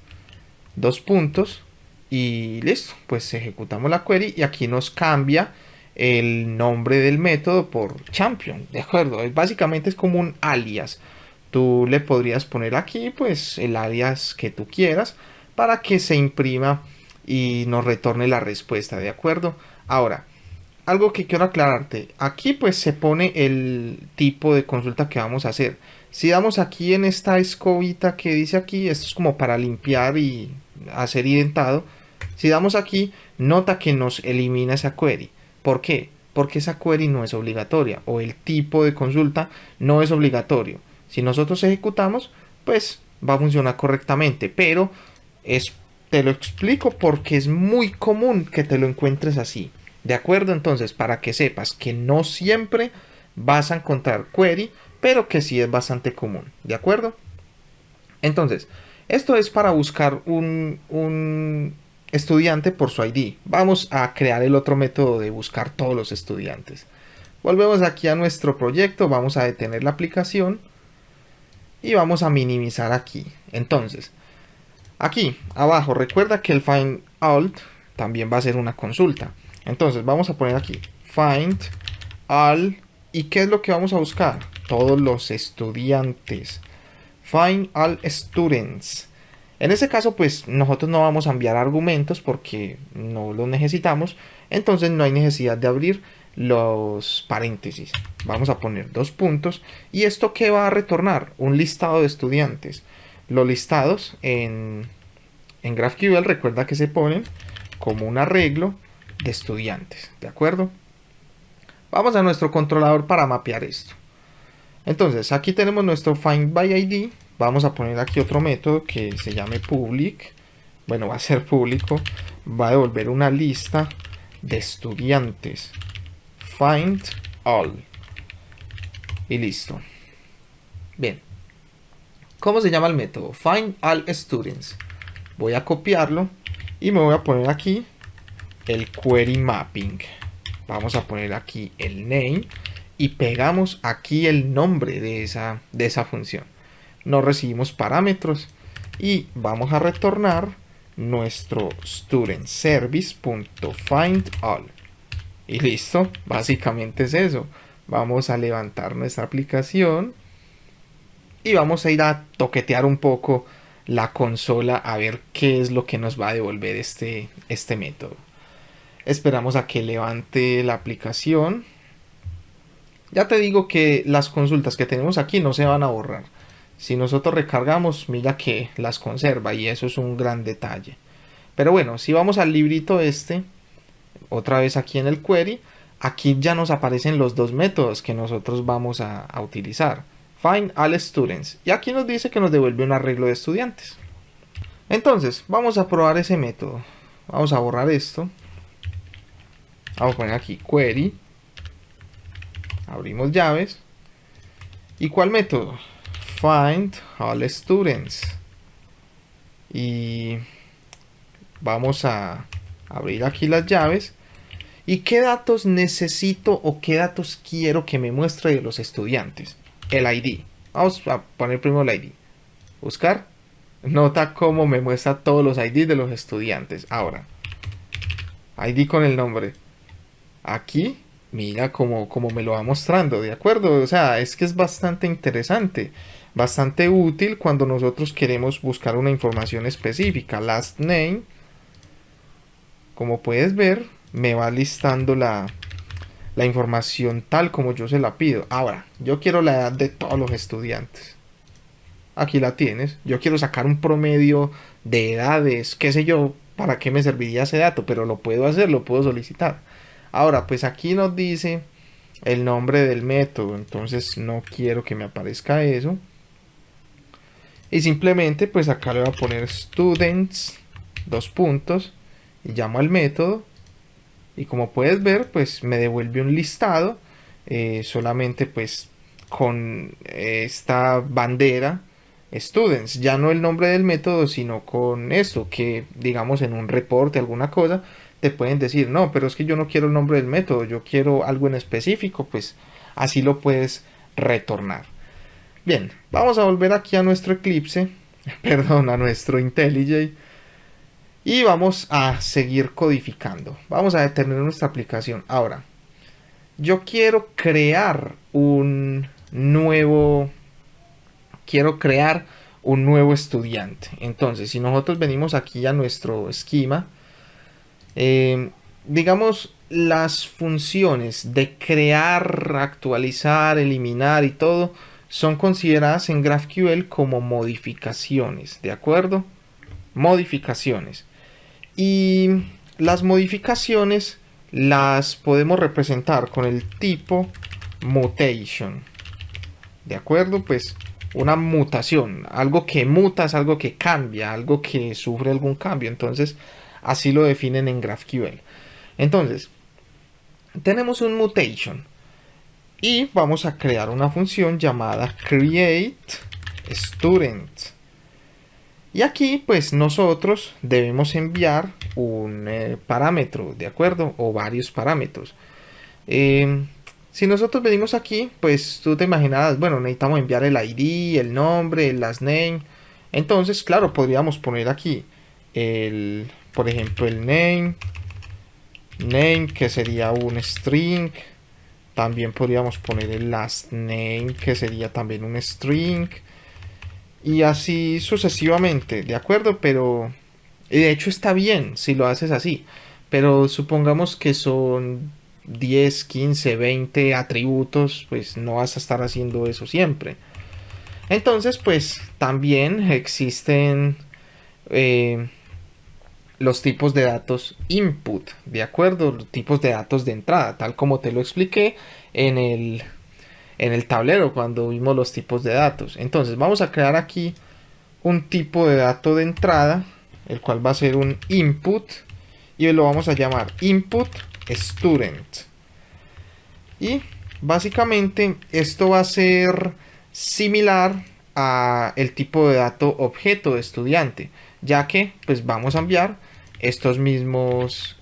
2 puntos, y listo, pues ejecutamos la query y aquí nos cambia el nombre del método por champion, ¿de acuerdo? Básicamente es como un alias. Tú le podrías poner aquí pues el alias que tú quieras para que se imprima y nos retorne la respuesta, ¿de acuerdo? Ahora, algo que quiero aclararte. Aquí pues se pone el tipo de consulta que vamos a hacer. Si damos aquí en esta escobita que dice aquí, esto es como para limpiar y hacer identado. Si damos aquí, nota que nos elimina esa query. ¿Por qué? Porque esa query no es obligatoria o el tipo de consulta no es obligatorio. Si nosotros ejecutamos, pues va a funcionar correctamente, pero te lo explico porque es muy común que te lo encuentres así. ¿De acuerdo? Entonces, para que sepas que no siempre vas a encontrar query, pero que sí es bastante común. ¿De acuerdo? Entonces, esto es para buscar un estudiante por su ID. Vamos a crear el otro método de buscar todos los estudiantes. Volvemos aquí a nuestro proyecto, vamos a detener la aplicación y vamos a minimizar aquí. Entonces, aquí abajo recuerda que el find all también va a ser una consulta. Entonces vamos a poner aquí find all, y ¿qué es lo que vamos a buscar? Todos los estudiantes. Find all students. En este caso pues nosotros no vamos a enviar argumentos porque no los necesitamos, entonces no hay necesidad de abrir los paréntesis. Vamos a poner dos puntos, y esto ¿qué va a retornar? Un listado de estudiantes. Los listados en GraphQL recuerda que se ponen como un arreglo de estudiantes, ¿de acuerdo? Vamos a nuestro controlador para mapear esto. Entonces aquí tenemos nuestro find by ID. Vamos a poner aquí otro método que se llame public. Bueno, va a ser público. Va a devolver una lista de estudiantes. Find all. Y listo. Bien. ¿Cómo se llama el método? Find all students. Voy a copiarlo y me voy a poner aquí el query mapping. Vamos a poner aquí el name y pegamos aquí el nombre de esa función. No recibimos parámetros y vamos a retornar nuestro studentService.findAll. Y listo, básicamente es eso. Vamos a levantar nuestra aplicación y vamos a ir a toquetear un poco la consola a ver qué es lo que nos va a devolver este método. Esperamos a que levante la aplicación. Ya te digo que las consultas que tenemos aquí no se van a borrar. Si nosotros recargamos, mira que las conserva, y eso es un gran detalle. Pero bueno, si vamos al librito otra vez aquí en el query, aquí ya nos aparecen los dos métodos que nosotros vamos a utilizar. Find all students. Y aquí nos dice que nos devuelve un arreglo de estudiantes. Entonces, vamos a probar ese método. Vamos a borrar esto. Vamos a poner aquí query. Abrimos llaves. ¿Y cuál método? Find all students. Y vamos a abrir aquí las llaves. ¿Y qué datos necesito o qué datos quiero que me muestre de los estudiantes? El ID. Vamos a poner primero el ID. Buscar. Nota cómo me muestra todos los ID de los estudiantes. Ahora, ID con el nombre. Aquí, mira cómo me lo va mostrando, ¿de acuerdo? O sea, es que es bastante interesante, bastante útil cuando nosotros queremos buscar una información específica. Last name, como puedes ver, me va listando la información tal como yo se la pido. Ahora, yo quiero la edad de todos los estudiantes. Aquí la tienes. Yo quiero sacar un promedio de edades, qué sé yo, para qué me serviría ese dato, pero lo puedo hacer, lo puedo solicitar. Ahora, pues aquí nos dice el nombre del método, entonces no quiero que me aparezca eso. Y simplemente, pues acá le voy a poner students, dos puntos, y llamo al método. Y como puedes ver, pues me devuelve un listado, solamente pues con esta bandera students, ya no el nombre del método, sino con esto, que digamos en un reporte, alguna cosa, te pueden decir, no, pero es que yo no quiero el nombre del método, yo quiero algo en específico, pues así lo puedes retornar. Bien, vamos a volver aquí a nuestro Eclipse, perdón, a nuestro IntelliJ, y vamos a seguir codificando. Vamos a detener nuestra aplicación. Ahora, yo quiero crear un nuevo estudiante. Entonces, si nosotros venimos aquí a nuestro esquema, digamos, las funciones de crear, actualizar, eliminar y todo son consideradas en GraphQL como modificaciones, ¿de acuerdo? Modificaciones. Y las modificaciones las podemos representar con el tipo mutation, ¿de acuerdo? Pues una mutación, algo que muta es algo que cambia, algo que sufre algún cambio. Entonces, así lo definen en GraphQL. Entonces, tenemos un mutation y vamos a crear una función llamada createStudent. Y aquí pues nosotros debemos enviar un parámetro, ¿de acuerdo? O varios parámetros. Si nosotros venimos aquí, pues tú te imaginarás, bueno, necesitamos enviar el ID, el nombre, el last name. Entonces, claro, podríamos poner aquí por ejemplo, el name, que sería un string. También podríamos poner el last name, que sería también un string. Y así sucesivamente, ¿de acuerdo? Pero de hecho está bien si lo haces así. Pero supongamos que son 10, 15, 20 atributos, pues no vas a estar haciendo eso siempre. Entonces, pues también existen los tipos de datos input, ¿de acuerdo? Los tipos de datos de entrada, tal como te lo expliqué en el tablero cuando vimos los tipos de datos. Entonces vamos a crear aquí un tipo de dato de entrada, el cual va a ser un input, y lo vamos a llamar input student. Y básicamente esto va a ser similar a el tipo de dato objeto de estudiante, ya que pues vamos a enviar estos mismos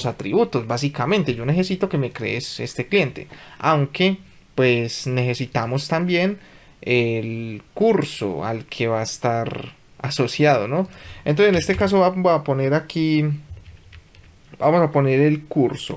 atributos. Básicamente yo necesito que me crees este cliente, aunque pues necesitamos también el curso al que va a estar asociado, ¿no? Entonces en este caso vamos a poner aquí, vamos a poner el curso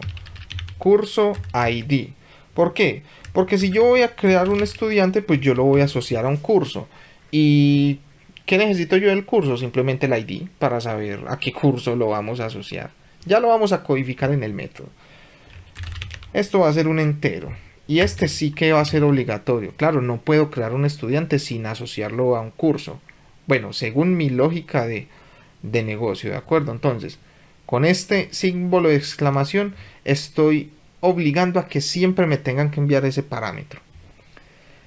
ID. ¿Por qué? Porque si yo voy a crear un estudiante, pues yo lo voy a asociar a un curso. ¿Y qué necesito yo del curso? Simplemente el ID para saber a qué curso lo vamos a asociar. Ya lo vamos a codificar en el método. Esto va a ser un entero. Y este sí que va a ser obligatorio. Claro, no puedo crear un estudiante sin asociarlo a un curso. Bueno, según mi lógica de negocio, ¿de acuerdo? Entonces, con este símbolo de exclamación estoy obligando a que siempre me tengan que enviar ese parámetro.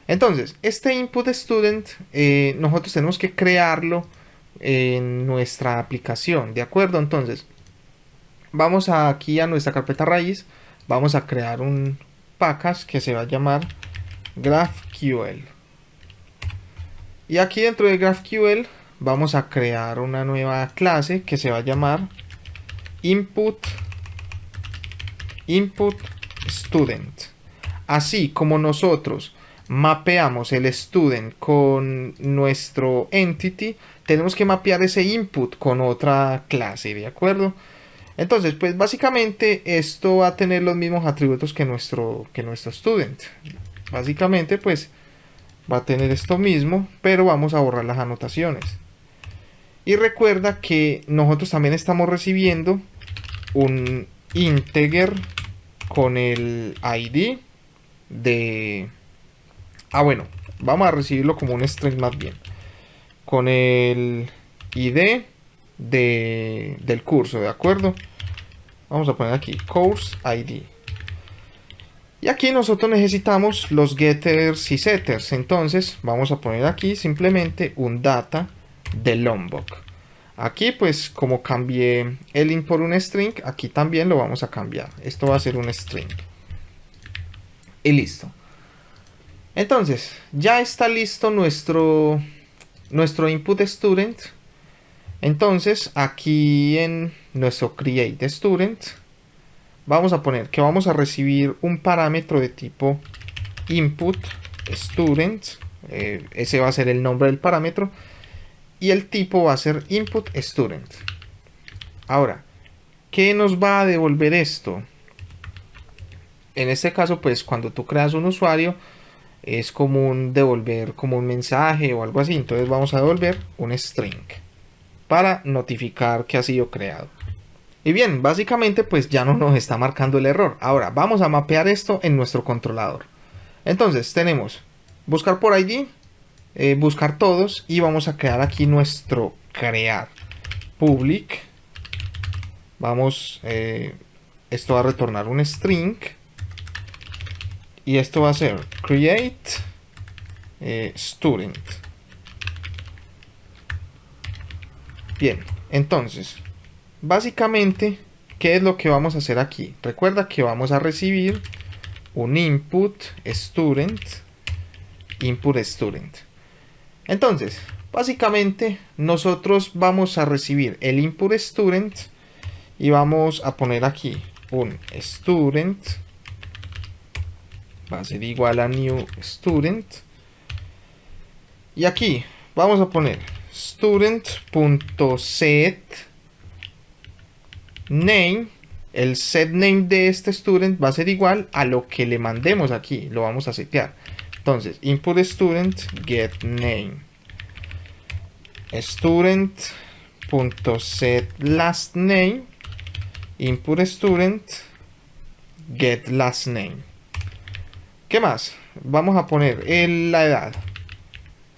Entonces, este input student nosotros tenemos que crearlo en nuestra aplicación, ¿de acuerdo? Entonces, vamos aquí a nuestra carpeta raíz, vamos a crear un package que se va a llamar GraphQL. Y aquí dentro de GraphQL vamos a crear una nueva clase que se va a llamar input student. Así como nosotros mapeamos el student con nuestro entity, tenemos que mapear ese input con otra clase, ¿de acuerdo? Entonces, pues básicamente esto va a tener los mismos atributos que nuestro student. Básicamente, pues va a tener esto mismo, pero vamos a borrar las anotaciones. Y recuerda que nosotros también estamos recibiendo un integer con el ID de... bueno, vamos a recibirlo como un string más bien. Con el ID del curso, ¿de acuerdo? Vamos a poner aquí course ID. Y aquí nosotros necesitamos los getters y setters. Entonces vamos a poner aquí simplemente un data de Lombok. Aquí pues como cambié el int por un string, aquí también lo vamos a cambiar. Esto va a ser un string. Y listo. Entonces ya está listo nuestro input student. Entonces aquí en nuestro create student vamos a poner que vamos a recibir un parámetro de tipo input student. Ese va a ser el nombre del parámetro. Y el tipo va a ser input student. Ahora, ¿qué nos va a devolver esto? En este caso, pues cuando tú creas un usuario, es común devolver como un mensaje o algo así. Entonces vamos a devolver un string para notificar que ha sido creado. Y bien, básicamente pues ya no nos está marcando el error. Ahora vamos a mapear esto en nuestro controlador. Entonces tenemos buscar por ID, buscar todos, y vamos a crear aquí nuestro crear public. Vamos, esto va a retornar un string y esto va a ser create student. Bien, entonces básicamente, ¿qué es lo que vamos a hacer aquí? Recuerda que vamos a recibir un input student. Entonces, básicamente nosotros vamos a recibir el input student y vamos a poner aquí un student, va a ser igual a new student, y aquí vamos a poner student.set name. El set name de este student va a ser igual a lo que le mandemos aquí, lo vamos a setear. Entonces, input student get name, student.set last name, input student get last name. ¿Qué más? Vamos a poner la edad,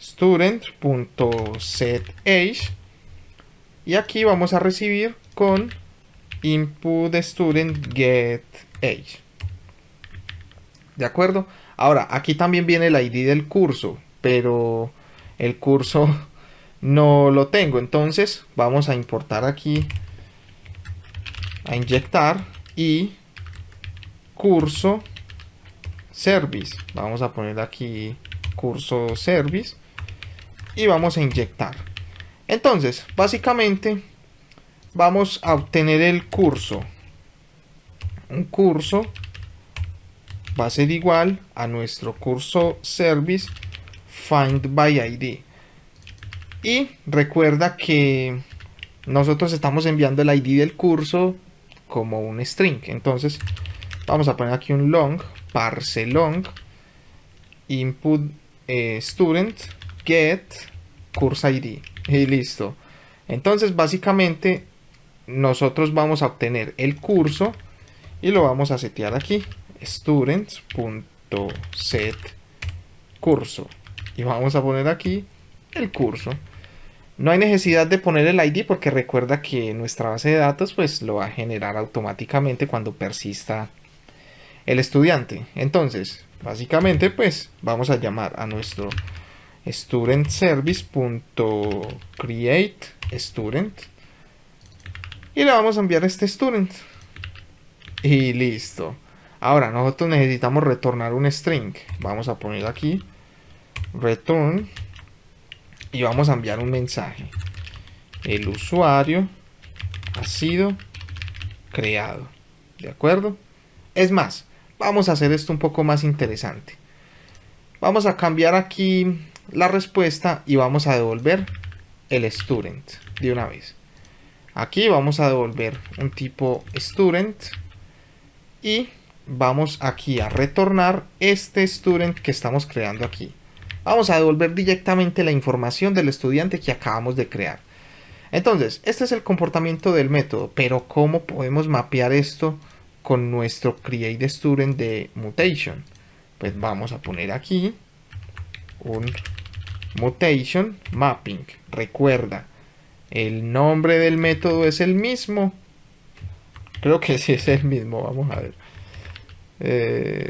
student.set age, y aquí vamos a recibir con input student get age. ¿De acuerdo? Ahora, aquí también viene el ID del curso, pero el curso no lo tengo. Entonces, vamos a importar aquí, a inyectar, y curso service. Vamos a poner aquí curso service y vamos a inyectar. Entonces, básicamente, vamos a obtener el curso. Un curso va a ser igual a nuestro curso service find by ID. Y recuerda que nosotros estamos enviando el ID del curso como un string. Entonces vamos a poner aquí un long, parse long, input student get course ID, y listo. Entonces básicamente nosotros vamos a obtener el curso y lo vamos a setear aquí, students.set curso, y vamos a poner aquí el curso. No hay necesidad de poner el ID porque recuerda que nuestra base de datos pues lo va a generar automáticamente cuando persista el estudiante. Entonces básicamente pues vamos a llamar a nuestro student service.create student y le vamos a enviar este student y listo. Ahora nosotros necesitamos retornar un string. Vamos a poner aquí return y vamos a enviar un mensaje: el usuario ha sido creado. ¿De acuerdo? Es más, vamos a hacer esto un poco más interesante. Vamos a cambiar aquí la respuesta y vamos a devolver el student de una vez. Aquí vamos a devolver un tipo student y vamos aquí a retornar este student que estamos creando aquí. Vamos a devolver directamente la información del estudiante que acabamos de crear. Entonces, este es el comportamiento del método, pero ¿cómo podemos mapear esto con nuestro create student de mutation? Pues vamos a poner aquí un mutation mapping. Recuerda, el nombre del método es el mismo. Creo que sí es el mismo, vamos a ver.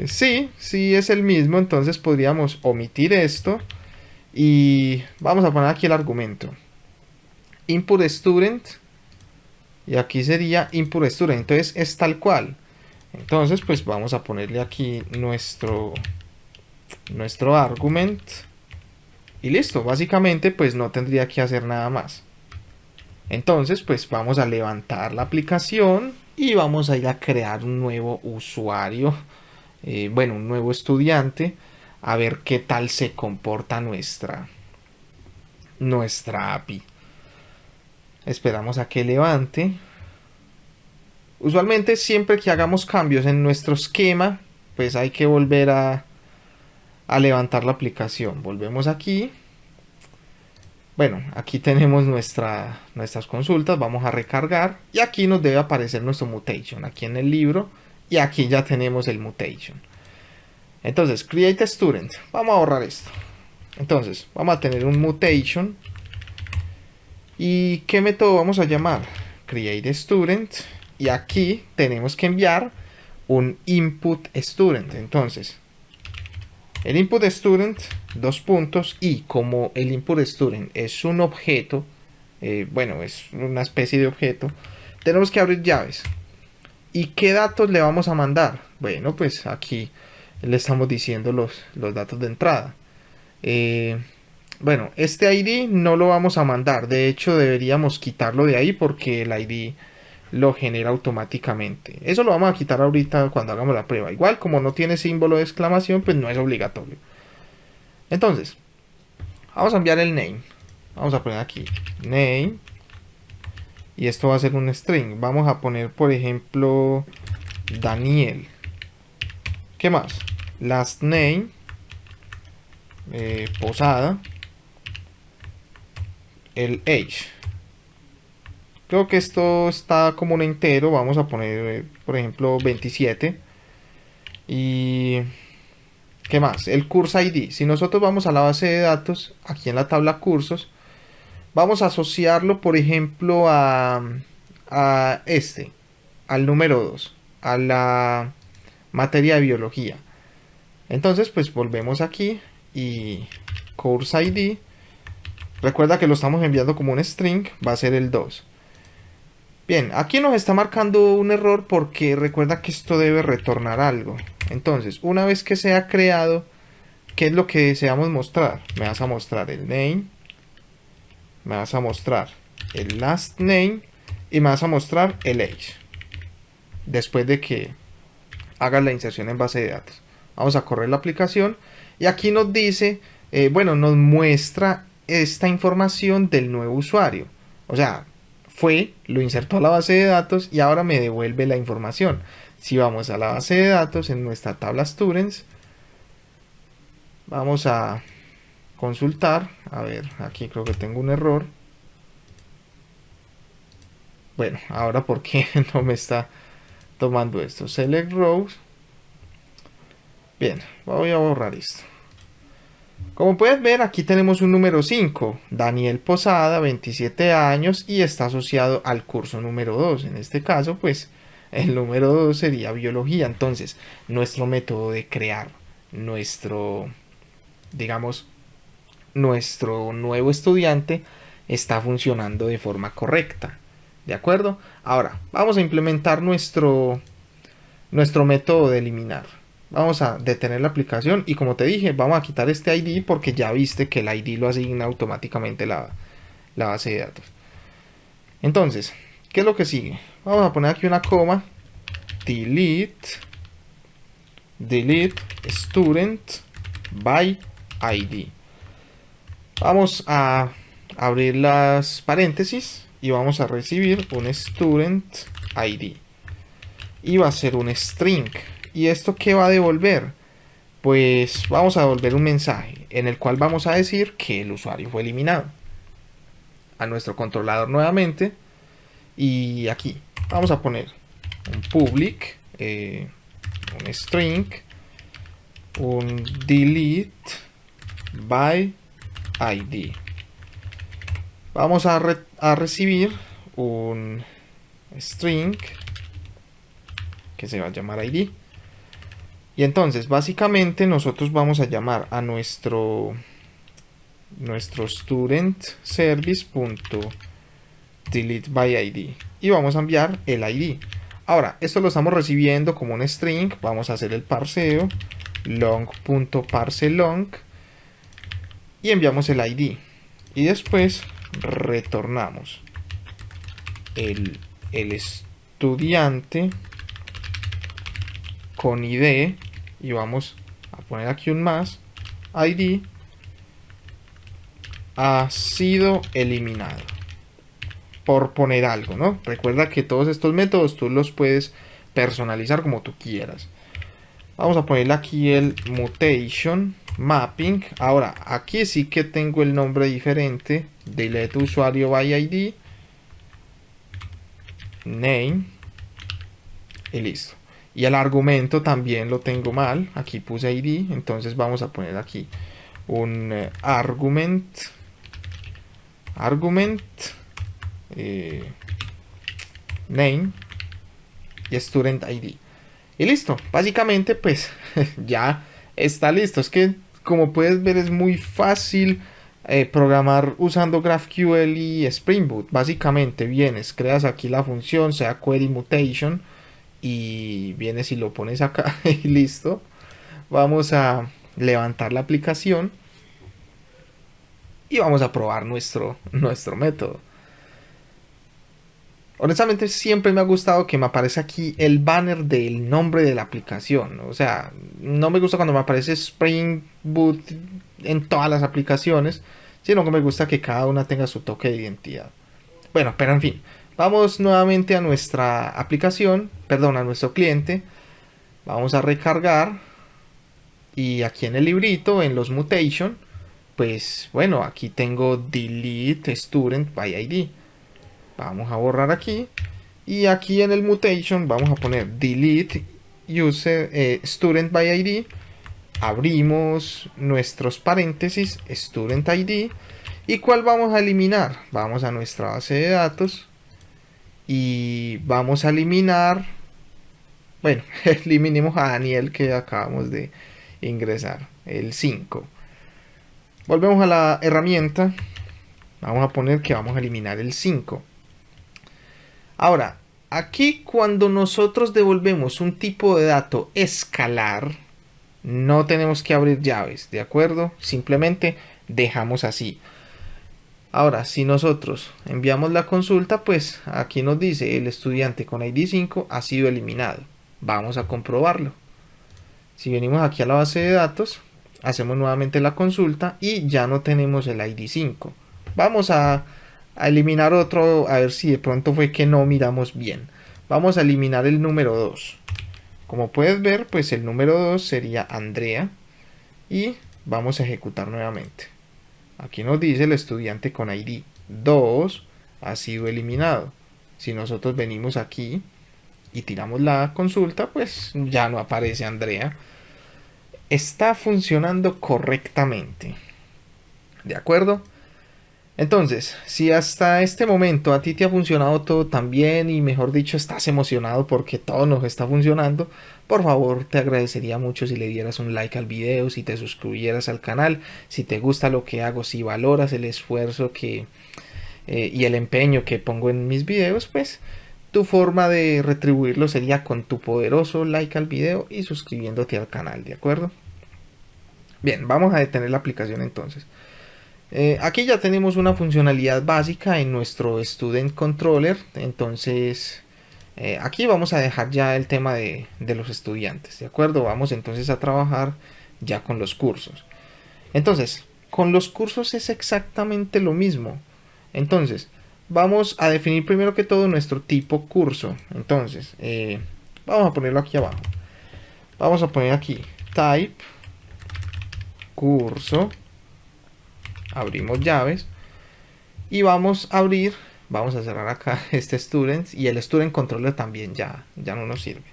Sí es el mismo, entonces podríamos omitir esto y vamos a poner aquí el argumento input student y aquí sería input student, entonces es tal cual. Entonces pues vamos a ponerle aquí nuestro argument y listo. Básicamente pues no tendría que hacer nada más. Entonces pues vamos a levantar la aplicación y vamos a ir a crear un nuevo usuario, un nuevo estudiante, a ver qué tal se comporta nuestra API. Esperamos a que levante. Usualmente siempre que hagamos cambios en nuestro esquema, pues hay que volver a levantar la aplicación. Volvemos aquí Bueno, aquí tenemos nuestras consultas, vamos a recargar y aquí nos debe aparecer nuestro mutation, aquí en el libro, y aquí ya tenemos el mutation. Entonces, create a student, vamos a borrar esto. Entonces, vamos a tener un mutation. ¿Y qué método vamos a llamar? Create student. Y aquí tenemos que enviar un input student. Entonces, el input student, dos puntos, y como el input student es un objeto, bueno, es una especie de objeto, tenemos que abrir llaves. ¿Y qué datos le vamos a mandar? Bueno, pues aquí le estamos diciendo los datos de entrada. Bueno, este ID no lo vamos a mandar. De hecho, deberíamos quitarlo de ahí porque el ID lo genera automáticamente. Eso lo vamos a quitar ahorita cuando hagamos la prueba. Igual, como no tiene símbolo de exclamación, pues no es obligatorio. Entonces, vamos a enviar el name. Vamos a poner aquí name. Y esto va a ser un string. Vamos a poner, por ejemplo, Daniel. ¿Qué más? Last name. Posada. El age. Creo que esto está como un entero. Vamos a poner, por ejemplo, 27. Y ¿qué más? El course ID. Si nosotros vamos a la base de datos, aquí en la tabla cursos, vamos a asociarlo, por ejemplo, al número 2, a la materia de biología. Entonces, pues volvemos aquí y course ID. Recuerda que lo estamos enviando como un string, va a ser el 2. Bien, aquí nos está marcando un error porque recuerda que esto debe retornar algo. Entonces, una vez que sea creado, ¿qué es lo que deseamos mostrar? Me vas a mostrar el name, me vas a mostrar el last name y me vas a mostrar el age. Después de que hagas la inserción en base de datos. Vamos a correr la aplicación y aquí nos dice, bueno, nos muestra esta información del nuevo usuario. O sea, lo insertó a la base de datos y ahora me devuelve la información. Si vamos a la base de datos en nuestra tabla students, vamos a consultar. A ver, aquí creo que tengo un error. Bueno, ahora ¿por qué no me está tomando esto? Select rows. Bien, voy a borrar esto. Como puedes ver, aquí tenemos un número 5, Daniel Posada, 27 años, y está asociado al curso número 2. En este caso, pues, el número 2 sería biología. Entonces, nuestro método de crear digamos, nuestro nuevo estudiante está funcionando de forma correcta. ¿De acuerdo? Ahora, vamos a implementar nuestro método de eliminar. Vamos a detener la aplicación y como te dije, vamos a quitar este ID porque ya viste que el ID lo asigna automáticamente la base de datos. Entonces, ¿qué es lo que sigue? Vamos a poner aquí una coma, delete student by ID. Vamos a abrir las paréntesis y vamos a recibir un student ID. Y va a ser un string. ¿Y esto qué va a devolver? Pues vamos a devolver un mensaje en el cual vamos a decir que el usuario fue eliminado. A nuestro controlador nuevamente. Y aquí vamos a poner un public, un string, un delete by ID. Vamos a recibir un string que se va a llamar ID. Y entonces básicamente nosotros vamos a llamar a nuestro student service.delete by ID y vamos a enviar el ID. Ahora, esto lo estamos recibiendo como un string. Vamos a hacer el parseo long.parseLong y enviamos el ID y después retornamos el estudiante con ID y vamos a poner aquí un más. ID ha sido eliminado, por poner algo, ¿no? Recuerda que todos estos métodos tú los puedes personalizar como tú quieras. Vamos a ponerle aquí el mutation mapping. Ahora, aquí sí que tengo el nombre diferente. Delete usuario by ID. Name. Y listo. Y el argumento también lo tengo mal. Aquí puse ID. Entonces vamos a poner aquí un argument. Name. Y student ID. Y listo. Básicamente pues ya está listo. Es que como puedes ver es muy fácil programar usando GraphQL y Spring Boot. Básicamente vienes, creas aquí la función, sea query mutation, y vienes y lo pones acá y listo. Vamos a levantar la aplicación y vamos a probar nuestro método. Honestamente siempre me ha gustado que me aparece aquí el banner del nombre de la aplicación. O sea, no me gusta cuando me aparece Spring Boot en todas las aplicaciones, sino que me gusta que cada una tenga su toque de identidad. Bueno, pero en fin, vamos nuevamente a nuestra aplicación, perdón, a nuestro cliente. Vamos a recargar y aquí en el librito, en los mutation, pues bueno, aquí tengo delete student by ID. Vamos a borrar aquí y aquí en el mutation vamos a poner delete user student by ID. Abrimos nuestros paréntesis student ID. ¿Y cuál vamos a eliminar? Vamos a nuestra base de datos y vamos a eliminar, bueno, eliminemos a Daniel que acabamos de ingresar, el 5. Volvemos a la herramienta, vamos a poner que vamos a eliminar el 5. Ahora, aquí cuando nosotros devolvemos un tipo de dato escalar, no tenemos que abrir llaves, ¿de acuerdo? Simplemente dejamos así. Ahora, si nosotros enviamos la consulta, pues aquí nos dice el estudiante con ID 5 ha sido eliminado. Vamos a comprobarlo. Si venimos aquí a la base de datos, hacemos nuevamente la consulta y ya no tenemos el ID 5. Vamos a eliminar otro, a ver si de pronto fue que no miramos bien. Vamos a eliminar el número 2. Como puedes ver, pues el número 2 sería Andrea y vamos a ejecutar nuevamente. Aquí nos dice el estudiante con ID 2 ha sido eliminado. Si nosotros venimos aquí y tiramos la consulta, pues ya no aparece Andrea. Está funcionando correctamente. ¿De acuerdo? Entonces, si hasta este momento a ti te ha funcionado todo tan bien y mejor dicho estás emocionado porque todo nos está funcionando, por favor te agradecería mucho si le dieras un like al video, si te suscribieras al canal, si te gusta lo que hago, si valoras el esfuerzo y el empeño que pongo en mis videos, pues tu forma de retribuirlo sería con tu poderoso like al video y suscribiéndote al canal, ¿de acuerdo? Bien, vamos a detener la aplicación entonces. Aquí ya tenemos una funcionalidad básica en nuestro Student Controller. Entonces aquí vamos a dejar ya el tema de los estudiantes, ¿de acuerdo? Vamos entonces a trabajar ya con los cursos. Entonces, con los cursos es exactamente lo mismo. Entonces, vamos a definir primero que todo nuestro tipo curso. Entonces, vamos a ponerlo aquí abajo. Vamos a poner aquí type curso. Abrimos llaves y vamos a abrir, vamos a cerrar acá este student y el student controller también ya no nos sirve.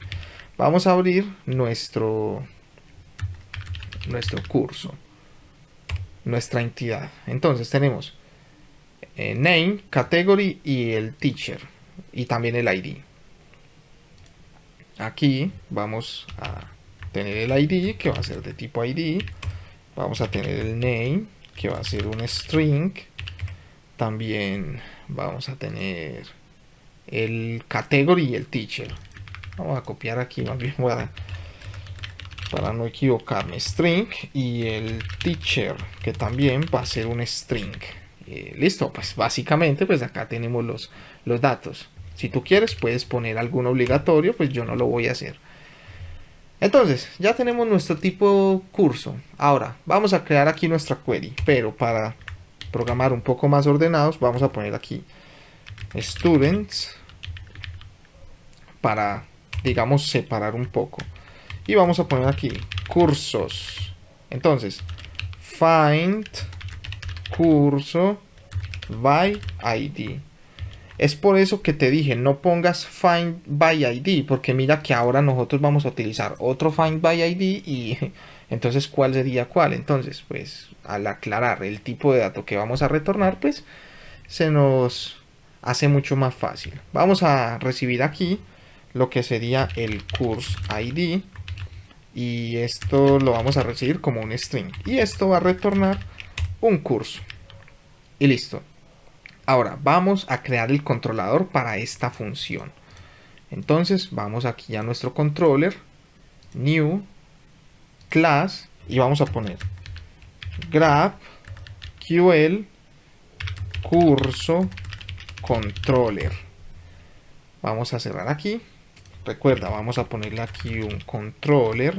Vamos a abrir nuestro curso, nuestra entidad. Entonces tenemos name, category y el teacher y también el ID. Aquí vamos a tener el ID que va a ser de tipo ID. Vamos a tener el name que va a ser un string. También vamos a tener el category y el teacher. Vamos a copiar aquí más bien para no equivocarme. String y el teacher que también va a ser un string. Listo, pues básicamente pues acá tenemos los datos. Si tú quieres puedes poner algún obligatorio, pues yo no lo voy a hacer. Entonces, ya tenemos nuestro tipo curso. Ahora, vamos a crear aquí nuestra query, pero para programar un poco más ordenados, vamos a poner aquí students para, digamos, separar un poco. y vamos a poner aquí cursos. Entonces, find curso by ID. Es por eso que te dije, no pongas find by ID, porque mira que ahora nosotros vamos a utilizar otro find by ID y entonces ¿cuál sería cuál? Entonces, pues al aclarar el tipo de dato que vamos a retornar, pues se nos hace mucho más fácil. Vamos a recibir aquí lo que sería el course ID y esto lo vamos a recibir como un string y esto va a retornar un curso y listo. Ahora vamos a crear el controlador para esta función. Entonces vamos aquí a nuestro controller, new, class, y vamos a poner GraphQL curso controller. Vamos a cerrar aquí. Recuerda, vamos a ponerle aquí un controller.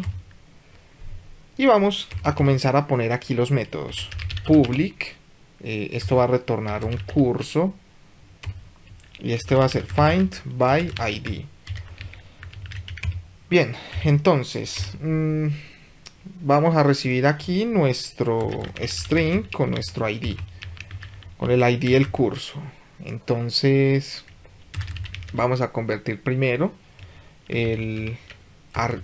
Y vamos a comenzar a poner aquí los métodos. Public. Esto va a retornar un curso y este va a ser find by ID. Bien, entonces vamos a recibir aquí nuestro string con nuestro ID, con el ID del curso. Entonces vamos a convertir primero el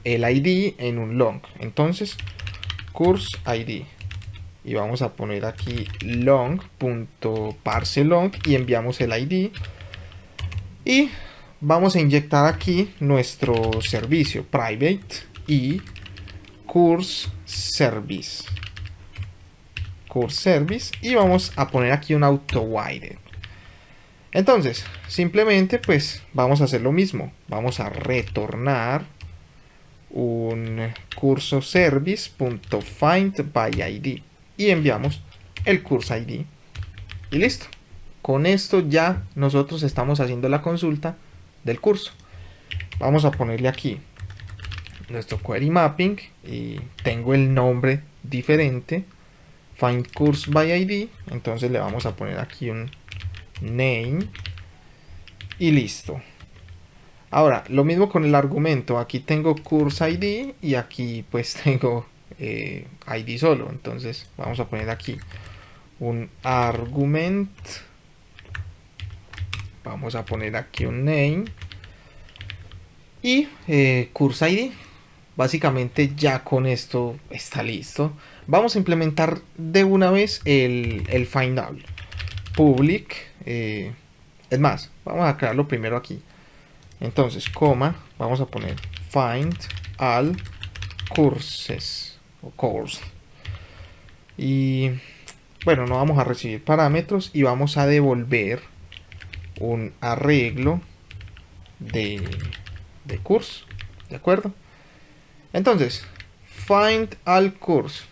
ID en un long. Entonces course ID y vamos a poner aquí long.parseLong y enviamos el ID y vamos a inyectar aquí nuestro servicio private y course service y vamos a poner aquí un auto-while. Entonces simplemente pues vamos a hacer lo mismo, vamos a retornar un curso service.findById y enviamos el curso ID y listo. Con esto ya nosotros estamos haciendo la consulta del curso. Vamos a ponerle aquí nuestro query mapping y tengo el nombre diferente, find course by ID, entonces le vamos a poner aquí un name y listo. Ahora lo mismo con el argumento, aquí tengo course ID y aquí pues tengo ID solo, entonces vamos a poner aquí un argument, vamos a poner aquí un name y course ID. Básicamente ya con esto está listo. Vamos a implementar de una vez el find all public, es más, vamos a crearlo primero aquí. Entonces, coma, vamos a poner find all courses o course y bueno, no vamos a recibir parámetros y vamos a devolver un arreglo de curso, ¿de acuerdo? Entonces, find all course,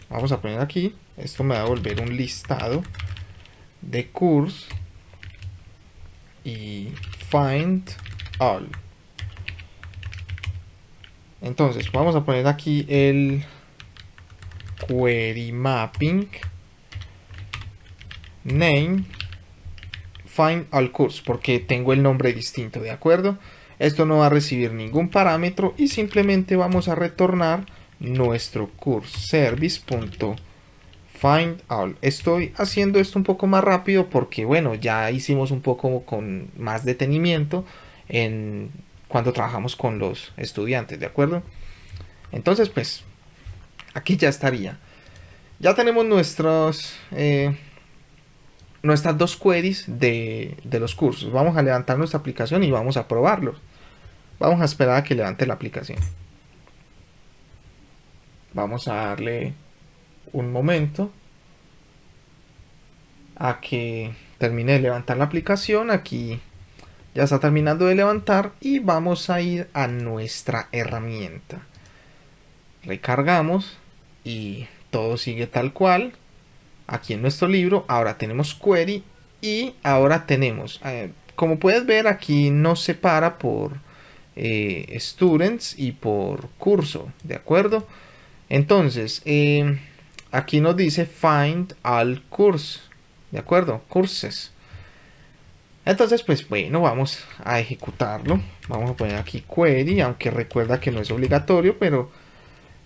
vamos a poner aquí, esto me va a devolver un listado de course y find all. Entonces vamos a poner aquí el query mapping name find all course porque tengo el nombre distinto, ¿de acuerdo? Esto no va a recibir ningún parámetro y simplemente vamos a retornar nuestro course service.find all. Estoy haciendo esto un poco más rápido porque bueno, ya hicimos un poco con más detenimiento cuando trabajamos con los estudiantes, ¿de acuerdo? Entonces pues aquí ya estaría. Ya tenemos nuestras dos queries de los cursos. Vamos a levantar nuestra aplicación y vamos a probarlos. Vamos a esperar a que levante la aplicación. Vamos a darle un momento a que termine de levantar la aplicación. Aquí ya está terminando de levantar y vamos a ir a nuestra herramienta. Recargamos y todo sigue tal cual. Aquí en nuestro libro ahora tenemos query y ahora tenemos, como puedes ver aquí nos separa por students y por curso, ¿de acuerdo? Entonces aquí nos dice find all course, ¿de acuerdo? Courses. Entonces, pues bueno, vamos a ejecutarlo. Vamos a poner aquí query, aunque recuerda que no es obligatorio, pero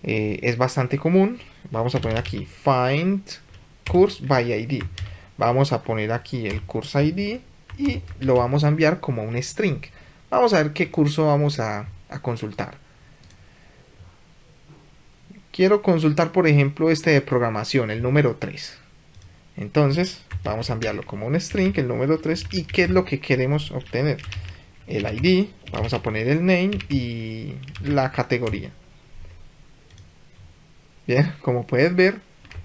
es bastante común. Vamos a poner aquí find course by ID. Vamos a poner aquí el course ID y lo vamos a enviar como un string. Vamos a ver qué curso vamos a consultar. Quiero consultar, por ejemplo, este de programación, el número 3. Entonces, vamos a enviarlo como un string, el número 3. ¿Y qué es lo que queremos obtener? El ID, vamos a poner el name y la categoría. Bien, como puedes ver,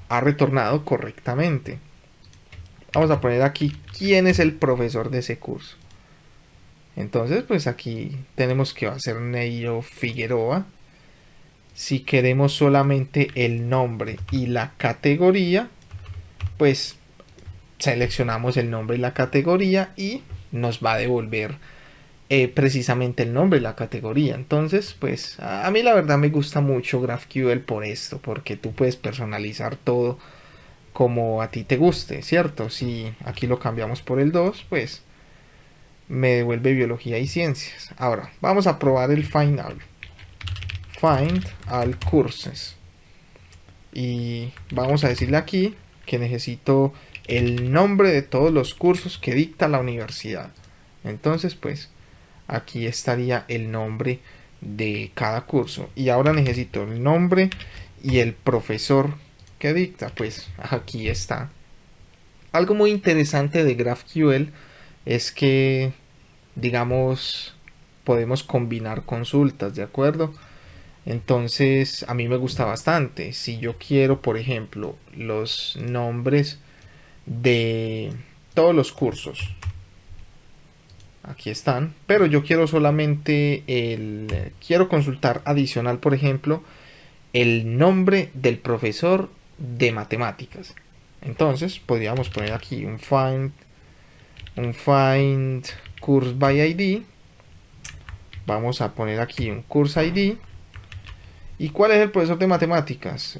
ha retornado correctamente. Vamos a poner aquí quién es el profesor de ese curso. Entonces, pues aquí tenemos que va a ser Neiro Figueroa. Si queremos solamente el nombre y la categoría, pues seleccionamos el nombre y la categoría y nos va a devolver precisamente el nombre y la categoría. Entonces, pues a mí la verdad me gusta mucho GraphQL por esto, porque tú puedes personalizar todo como a ti te guste, ¿cierto? Si aquí lo cambiamos por el 2, pues me devuelve biología y ciencias. Ahora, vamos a probar el find all courses. Y vamos a decirle aquí que necesito el nombre de todos los cursos que dicta la universidad. Entonces, pues aquí estaría el nombre de cada curso. Y ahora necesito el nombre y el profesor que dicta. Pues aquí está. Algo muy interesante de GraphQL es que, digamos, podemos combinar consultas, ¿de acuerdo? Entonces a mí me gusta bastante. Si yo quiero, por ejemplo, los nombres de todos los cursos, aquí están, pero yo quiero solamente quiero consultar adicional, por ejemplo, el nombre del profesor de matemáticas. Entonces podríamos poner aquí un find course by ID. Vamos a poner aquí un course ID. ¿Y cuál es el profesor de matemáticas?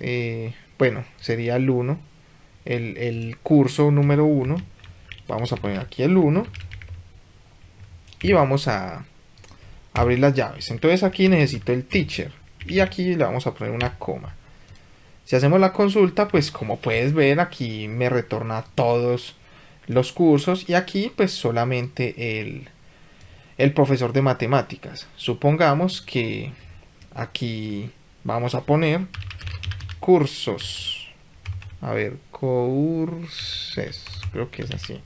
Bueno, sería el 1, el curso número 1. Vamos a poner aquí el 1 y vamos a abrir las llaves. Entonces aquí necesito el teacher y aquí le vamos a poner una coma. Si hacemos la consulta, pues como puedes ver, aquí me retorna todos los cursos y aquí pues solamente el profesor de matemáticas. Supongamos que aquí vamos a poner cursos. A ver, courses, creo que es así.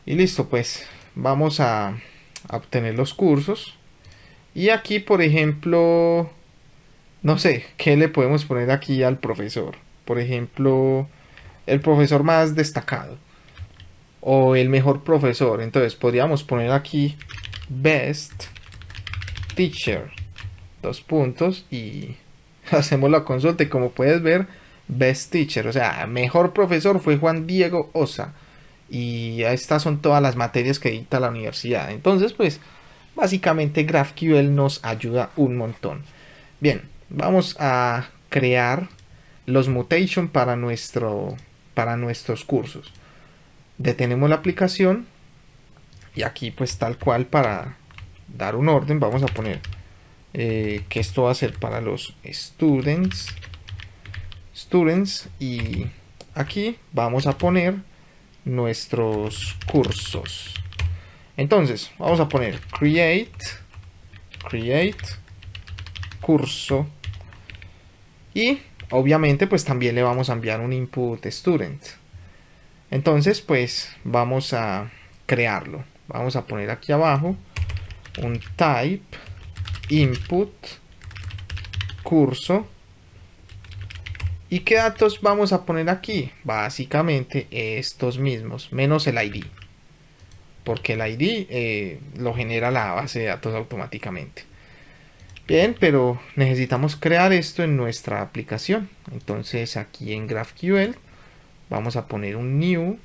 Y listo, pues vamos a obtener los cursos. Y aquí, por ejemplo, no sé, ¿qué le podemos poner aquí al profesor? Por ejemplo, el profesor más destacado o el mejor profesor. Entonces podríamos poner aquí best teacher, dos puntos, y hacemos la consulta y como puedes ver, best teacher, o sea, mejor profesor fue Juan Diego Osa. Y estas son todas las materias que dicta la universidad. Entonces, pues, básicamente GraphQL nos ayuda un montón. Bien, vamos a crear los mutation para nuestros cursos. Detenemos la aplicación y aquí pues tal cual, para dar un orden, vamos a poner que esto va a ser para los students, y aquí vamos a poner nuestros cursos. Entonces vamos a poner create curso y obviamente pues también le vamos a enviar un input student. Entonces pues vamos a crearlo. Vamos a poner aquí abajo un type input curso. ¿Y qué datos vamos a poner aquí? Básicamente estos mismos, menos el ID. Porque el ID lo genera la base de datos automáticamente. Bien, pero necesitamos crear esto en nuestra aplicación. Entonces aquí en GraphQL vamos a poner un new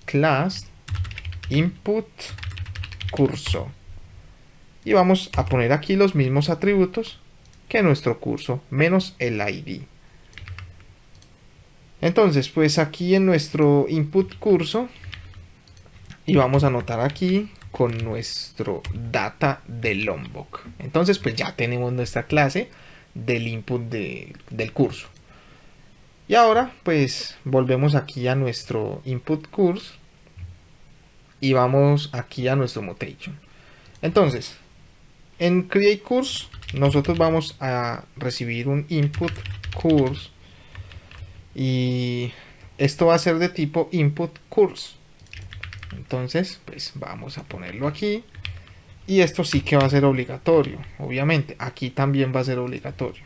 class input curso. Y vamos a poner aquí los mismos atributos que nuestro curso, menos el ID. Entonces, pues aquí en nuestro input curso y vamos a anotar aquí con nuestro data de Lombok. Entonces pues ya tenemos nuestra clase del input del curso. Y ahora pues volvemos aquí a nuestro input course y vamos aquí a nuestro mutation. Entonces en create course nosotros vamos a recibir un input course y esto va a ser de tipo input course. Entonces pues vamos a ponerlo aquí y esto sí que va a ser obligatorio. Obviamente aquí también va a ser obligatorio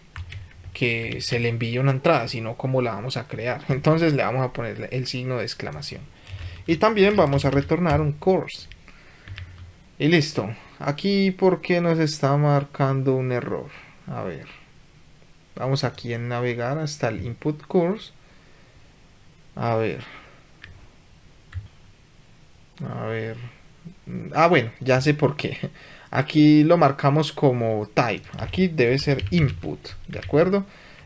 que se le envíe una entrada, sino cómo la vamos a crear. Entonces le vamos a poner el signo de exclamación y también vamos a retornar un course y listo. Aquí porque nos está marcando un error. A ver, vamos aquí en navegar hasta el input course. A ver, bueno, ya sé por qué. Aquí lo marcamos como type, aquí debe ser input, ¿de acuerdo?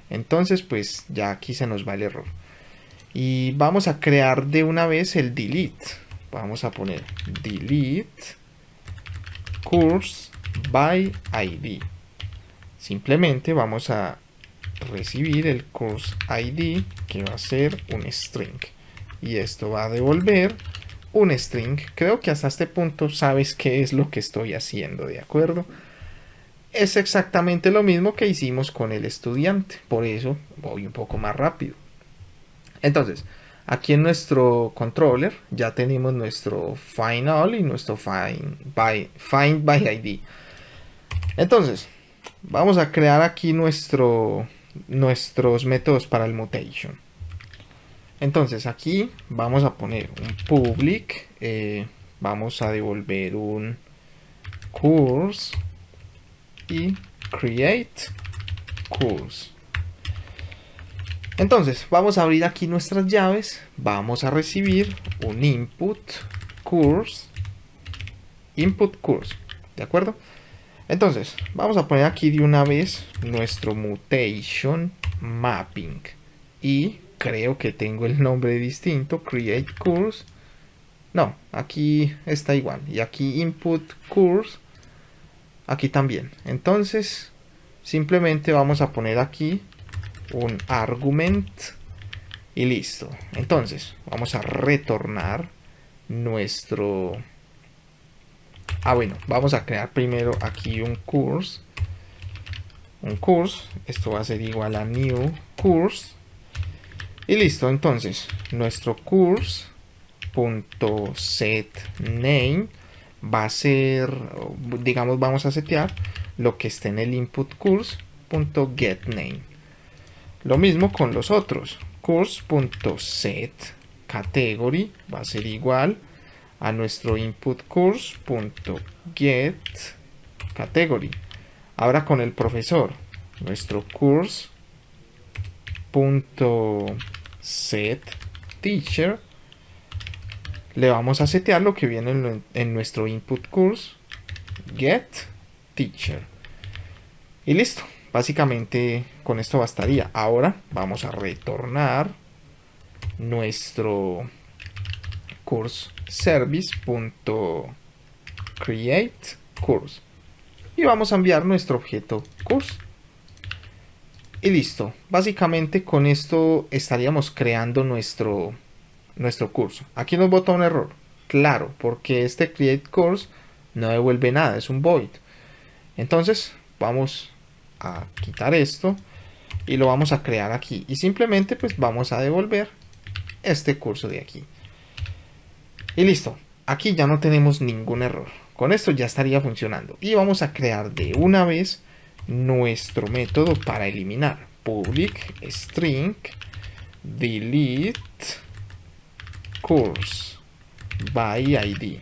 Entonces pues ya aquí se nos va el error y vamos a crear de una vez el delete. Vamos a poner delete course by id. Simplemente vamos a recibir el course id, que va a ser un string, y esto va a devolver un string. Creo que hasta este punto sabes qué es lo que estoy haciendo, ¿de acuerdo? Es exactamente lo mismo que hicimos con el estudiante, por eso voy un poco más rápido. Entonces aquí en nuestro controller ya tenemos nuestro find all y nuestro find by id. Entonces vamos a crear aquí nuestros métodos para el mutation. Entonces aquí vamos a poner un public, vamos a devolver un course y create course. Entonces vamos a abrir aquí nuestras llaves, vamos a recibir un input course, ¿de acuerdo? Entonces vamos a poner aquí de una vez nuestro mutation mapping y creo que tengo el nombre distinto, create course. No, aquí está igual. Y aquí input course, aquí también. Entonces simplemente vamos a poner aquí un argument y listo. Entonces vamos a retornar nuestro... bueno, vamos a crear primero aquí un course. Esto va a ser igual a new course. Y listo, entonces nuestro course.setName va a ser, digamos, vamos a setear lo que esté en el input course.getName. Lo mismo con los otros. Course.setCategory va a ser igual a nuestro input course.getCategory. Ahora con el profesor, nuestro course.setTeacher, le vamos a setear lo que viene en nuestro input course getTeacher. Y listo. Básicamente con esto bastaría. Ahora vamos a retornar nuestro course service.createCourse y vamos a enviar nuestro objeto course. Y listo. Básicamente con esto estaríamos creando nuestro curso. Aquí nos bota un error. Claro, porque este create course no devuelve nada, es un void. Entonces vamos a quitar esto y lo vamos a crear aquí y simplemente pues vamos a devolver este curso de aquí y listo. Aquí ya no tenemos ningún error, con esto ya estaría funcionando y vamos a crear de una vez nuestro método para eliminar. Public string delete course by id.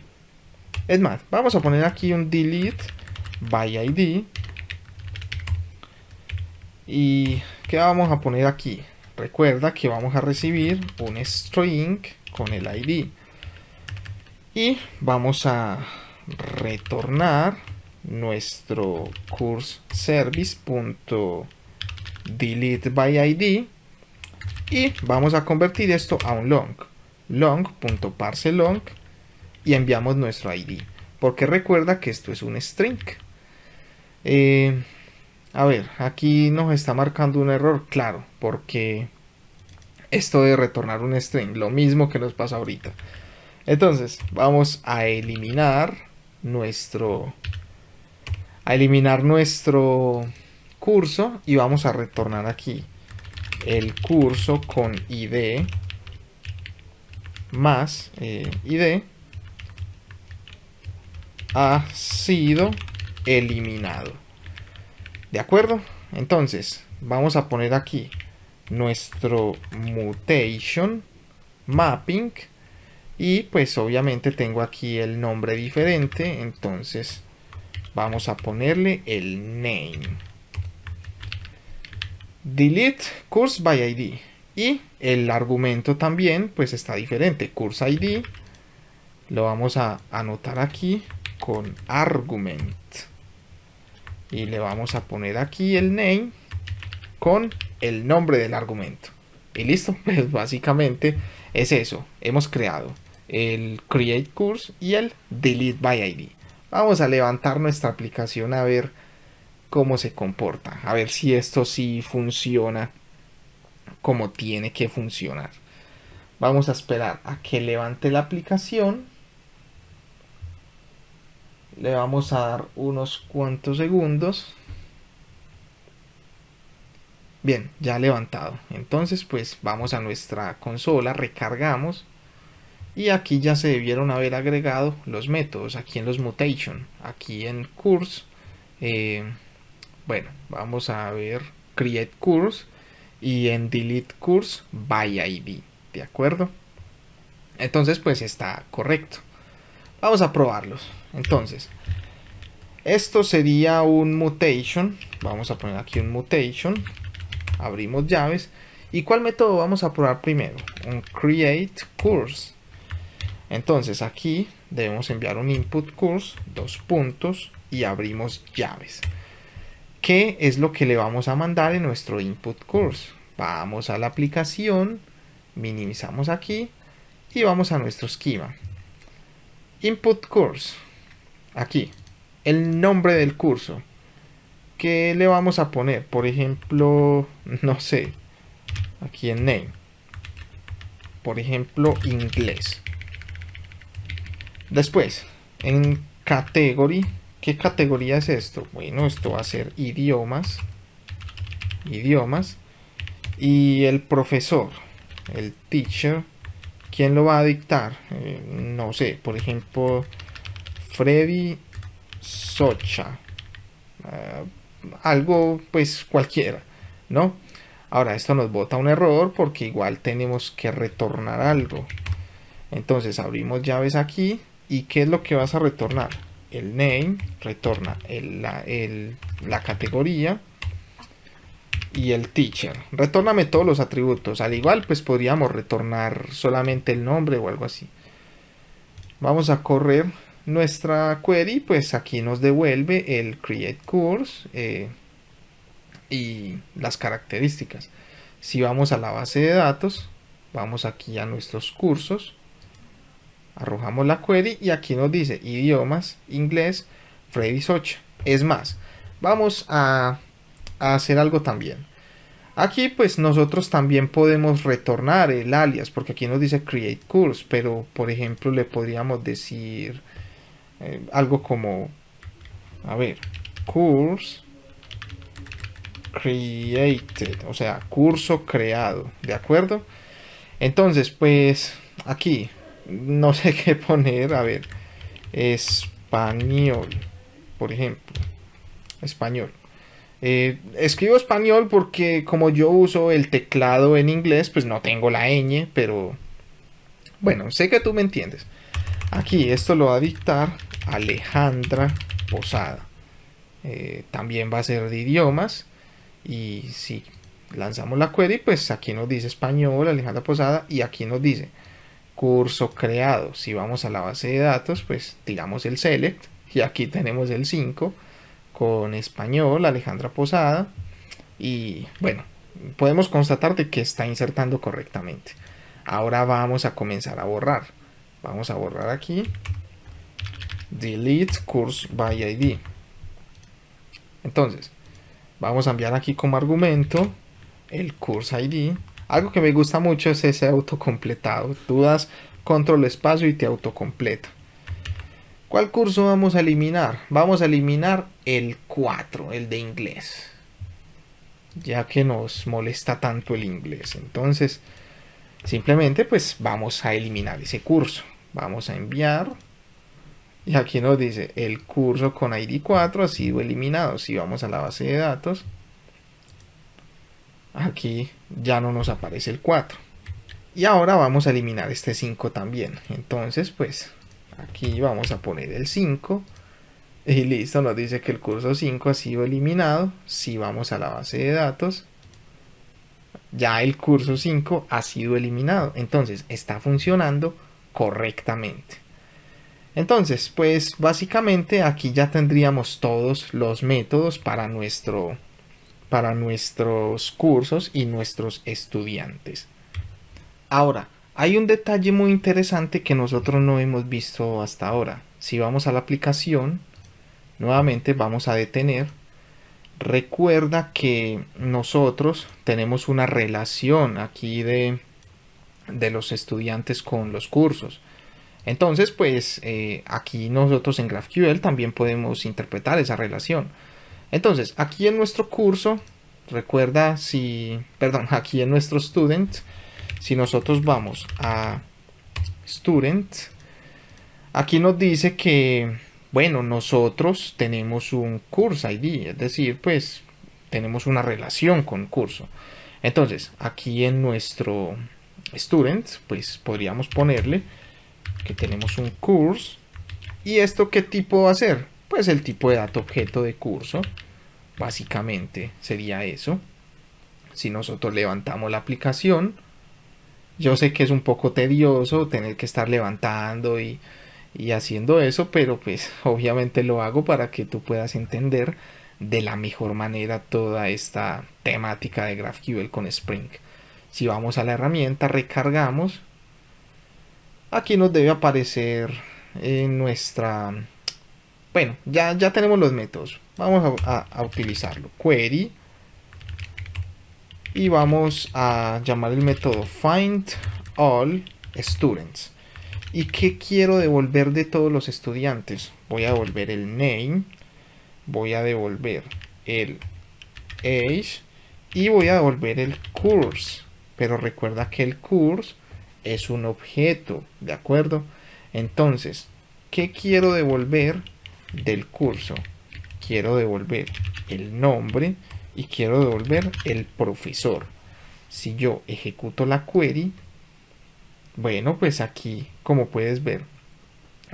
Es más, vamos a poner aquí un delete by id. ¿Y qué vamos a poner aquí? Recuerda que vamos a recibir un string con el id. Y vamos a retornar nuestro course service.deleteById. Y vamos a convertir esto a un long. Long.parseLong. y enviamos nuestro ID, porque recuerda que esto es un string. A ver, aquí nos está marcando un error, claro, porque esto de retornar un string, lo mismo que nos pasa ahorita. Entonces vamos a eliminar nuestro curso y vamos a retornar aquí el curso con ID más ID ha sido eliminado. ¿De acuerdo? Entonces vamos a poner aquí nuestro mutation mapping y pues obviamente tengo aquí el nombre diferente, entonces vamos a ponerle el name. Delete course by ID. Y el argumento también pues está diferente. Course ID lo vamos a anotar aquí con argument. Y le vamos a poner aquí el name con el nombre del argumento. Y listo, pues básicamente es eso. Hemos creado el create course y el delete by ID. Vamos a levantar nuestra aplicación a ver cómo se comporta, a ver si esto sí funciona como tiene que funcionar. Vamos a esperar a que levante la aplicación. Le vamos a dar unos cuantos segundos. Bien, ya ha levantado. Entonces pues vamos a nuestra consola, recargamos y aquí ya se debieron haber agregado los métodos, aquí en los mutation, aquí en course. Bueno, vamos a ver create course y en delete course by ID, ¿de acuerdo? Entonces pues está correcto. Vamos a probarlos. Entonces, esto sería un mutation. Vamos a poner aquí un mutation. Abrimos llaves. ¿Y cuál método vamos a probar primero? Un create course. Entonces aquí debemos enviar un input course, dos puntos y abrimos llaves. ¿Qué es lo que le vamos a mandar en nuestro input course? Vamos a la aplicación, minimizamos aquí y vamos a nuestro esquema. Input course, aquí, el nombre del curso. ¿Qué le vamos a poner? Por ejemplo, no sé, aquí en name. Por ejemplo, inglés. Después, en category, ¿qué categoría es esto? Bueno, esto va a ser idiomas. Idiomas. Y el profesor, el teacher, ¿quién lo va a dictar? No sé, por ejemplo, Freddy Socha. Algo, pues cualquiera, ¿no? Ahora, esto nos bota un error porque igual tenemos que retornar algo. Entonces, abrimos llaves aquí. ¿Y qué es lo que vas a retornar? El name, retorna la categoría y el teacher. Retórname todos los atributos. Al igual, pues podríamos retornar solamente el nombre o algo así. Vamos a correr nuestra query, pues aquí nos devuelve el create course y las características. Si vamos a la base de datos, vamos aquí a nuestros cursos. Arrojamos la query y aquí nos dice idiomas, inglés, Freddy Socha. Es más, vamos a hacer algo también. Aquí pues nosotros también podemos retornar el alias, porque aquí nos dice create course, pero por ejemplo le podríamos decir algo como, a ver, course created, o sea, curso creado, ¿de acuerdo? Entonces pues aquí no sé qué poner, a ver, español, por ejemplo, español. Escribo español porque como yo uso el teclado en inglés, pues no tengo la ñ, pero bueno, sé que tú me entiendes. Aquí esto lo va a dictar Alejandra Posada. También va a ser de idiomas. Y si lanzamos la query, pues aquí nos dice español, Alejandra Posada, y aquí nos dice curso creado. Si vamos a la base de datos, pues tiramos el select y aquí tenemos el 5 con español, Alejandra Posada, y bueno, podemos constatar de que está insertando correctamente. Ahora vamos a comenzar a borrar. Vamos a borrar aquí. Delete course by ID. Entonces, vamos a enviar aquí como argumento el course ID. Algo que me gusta mucho es ese autocompletado. Tú das control espacio y te autocompleta. ¿Cuál curso vamos a eliminar? Vamos a eliminar el 4, el de inglés, ya que nos molesta tanto el inglés. Entonces, simplemente pues vamos a eliminar ese curso. Vamos a enviar. Y aquí nos dice, el curso con ID 4 ha sido eliminado. Si vamos a la base de datos, aquí ya no nos aparece el 4. Y ahora vamos a eliminar este 5 también. Entonces, pues, aquí vamos a poner el 5. Y listo, nos dice que el curso 5 ha sido eliminado. Si vamos a la base de datos, ya el curso 5 ha sido eliminado. Entonces, está funcionando correctamente. Entonces, pues básicamente aquí ya tendríamos todos los métodos para nuestros cursos y nuestros estudiantes. Ahora, hay un detalle muy interesante que nosotros no hemos visto hasta ahora. Si vamos a la aplicación, nuevamente vamos a detener. Recuerda que nosotros tenemos una relación aquí de los estudiantes con los cursos. Entonces, pues aquí nosotros en GraphQL también podemos interpretar esa relación. Entonces, aquí en nuestro curso, recuerda aquí en nuestro student, si nosotros vamos a student, aquí nos dice que, bueno, nosotros tenemos un course ID, es decir, pues tenemos una relación con curso. Entonces, aquí en nuestro student, pues podríamos ponerle que tenemos un course. ¿Y esto qué tipo va a ser? Pues el tipo de dato objeto de curso. Básicamente sería eso. Si nosotros levantamos la aplicación, yo sé que es un poco tedioso tener que estar levantando y haciendo eso, pero pues obviamente lo hago para que tú puedas entender de la mejor manera toda esta temática de GraphQL con Spring. Si vamos a la herramienta, recargamos. Aquí nos debe aparecer en nuestra... Bueno, ya tenemos los métodos. Vamos a utilizarlo. Query. Y vamos a llamar el método find all students. ¿Y qué quiero devolver de todos los estudiantes? Voy a devolver el name. Voy a devolver el age. Y voy a devolver el course. Pero recuerda que el course es un objeto, ¿de acuerdo? Entonces, ¿qué quiero devolver del curso? Quiero devolver el nombre y quiero devolver el profesor. Si yo ejecuto la query, bueno, pues aquí, como puedes ver,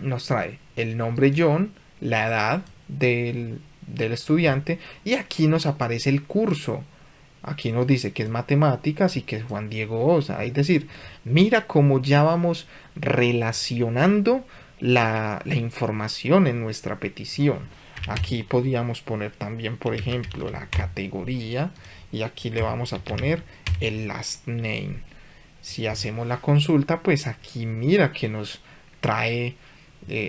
nos trae el nombre John, la edad del estudiante y aquí nos aparece el curso. Aquí nos dice que es matemáticas y que es Juan Diego Osa. Es decir, mira cómo ya vamos relacionando la información en nuestra petición. Aquí podríamos poner también, por ejemplo, la categoría y aquí le vamos a poner el last name. Si hacemos la consulta, pues aquí mira que nos trae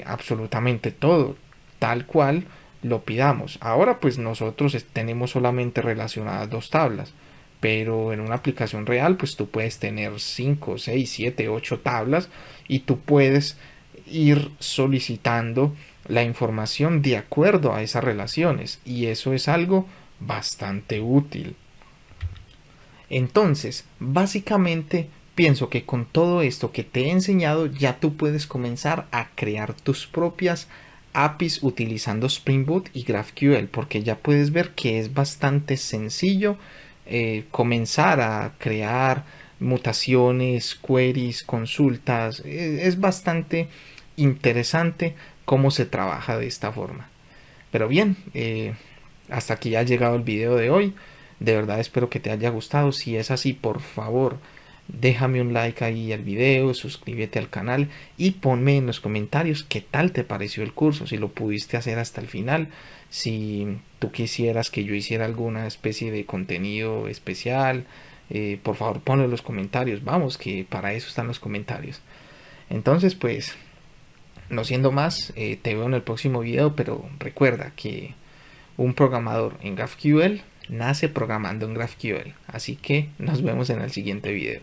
absolutamente todo, tal cual lo pidamos. Ahora pues nosotros tenemos solamente relacionadas 2 tablas, pero en una aplicación real pues tú puedes tener 5, 6, 7, 8 tablas y tú puedes ir solicitando la información de acuerdo a esas relaciones y eso es algo bastante útil. Entonces, básicamente pienso que con todo esto que te he enseñado ya tú puedes comenzar a crear tus propias APIs utilizando Spring Boot y GraphQL, porque ya puedes ver que es bastante sencillo comenzar a crear mutaciones, queries, consultas. Es bastante interesante cómo se trabaja de esta forma. Pero bien, hasta aquí ha llegado el video de hoy. De verdad espero que te haya gustado. Si es así, por favor, déjame un like ahí al video, suscríbete al canal y ponme en los comentarios qué tal te pareció el curso, si lo pudiste hacer hasta el final, si tú quisieras que yo hiciera alguna especie de contenido especial, por favor ponlo en los comentarios, vamos, que para eso están los comentarios. Entonces pues, no siendo más, te veo en el próximo video, pero recuerda que un programador en GraphQL nace programando en GraphQL. Así que nos vemos en el siguiente video.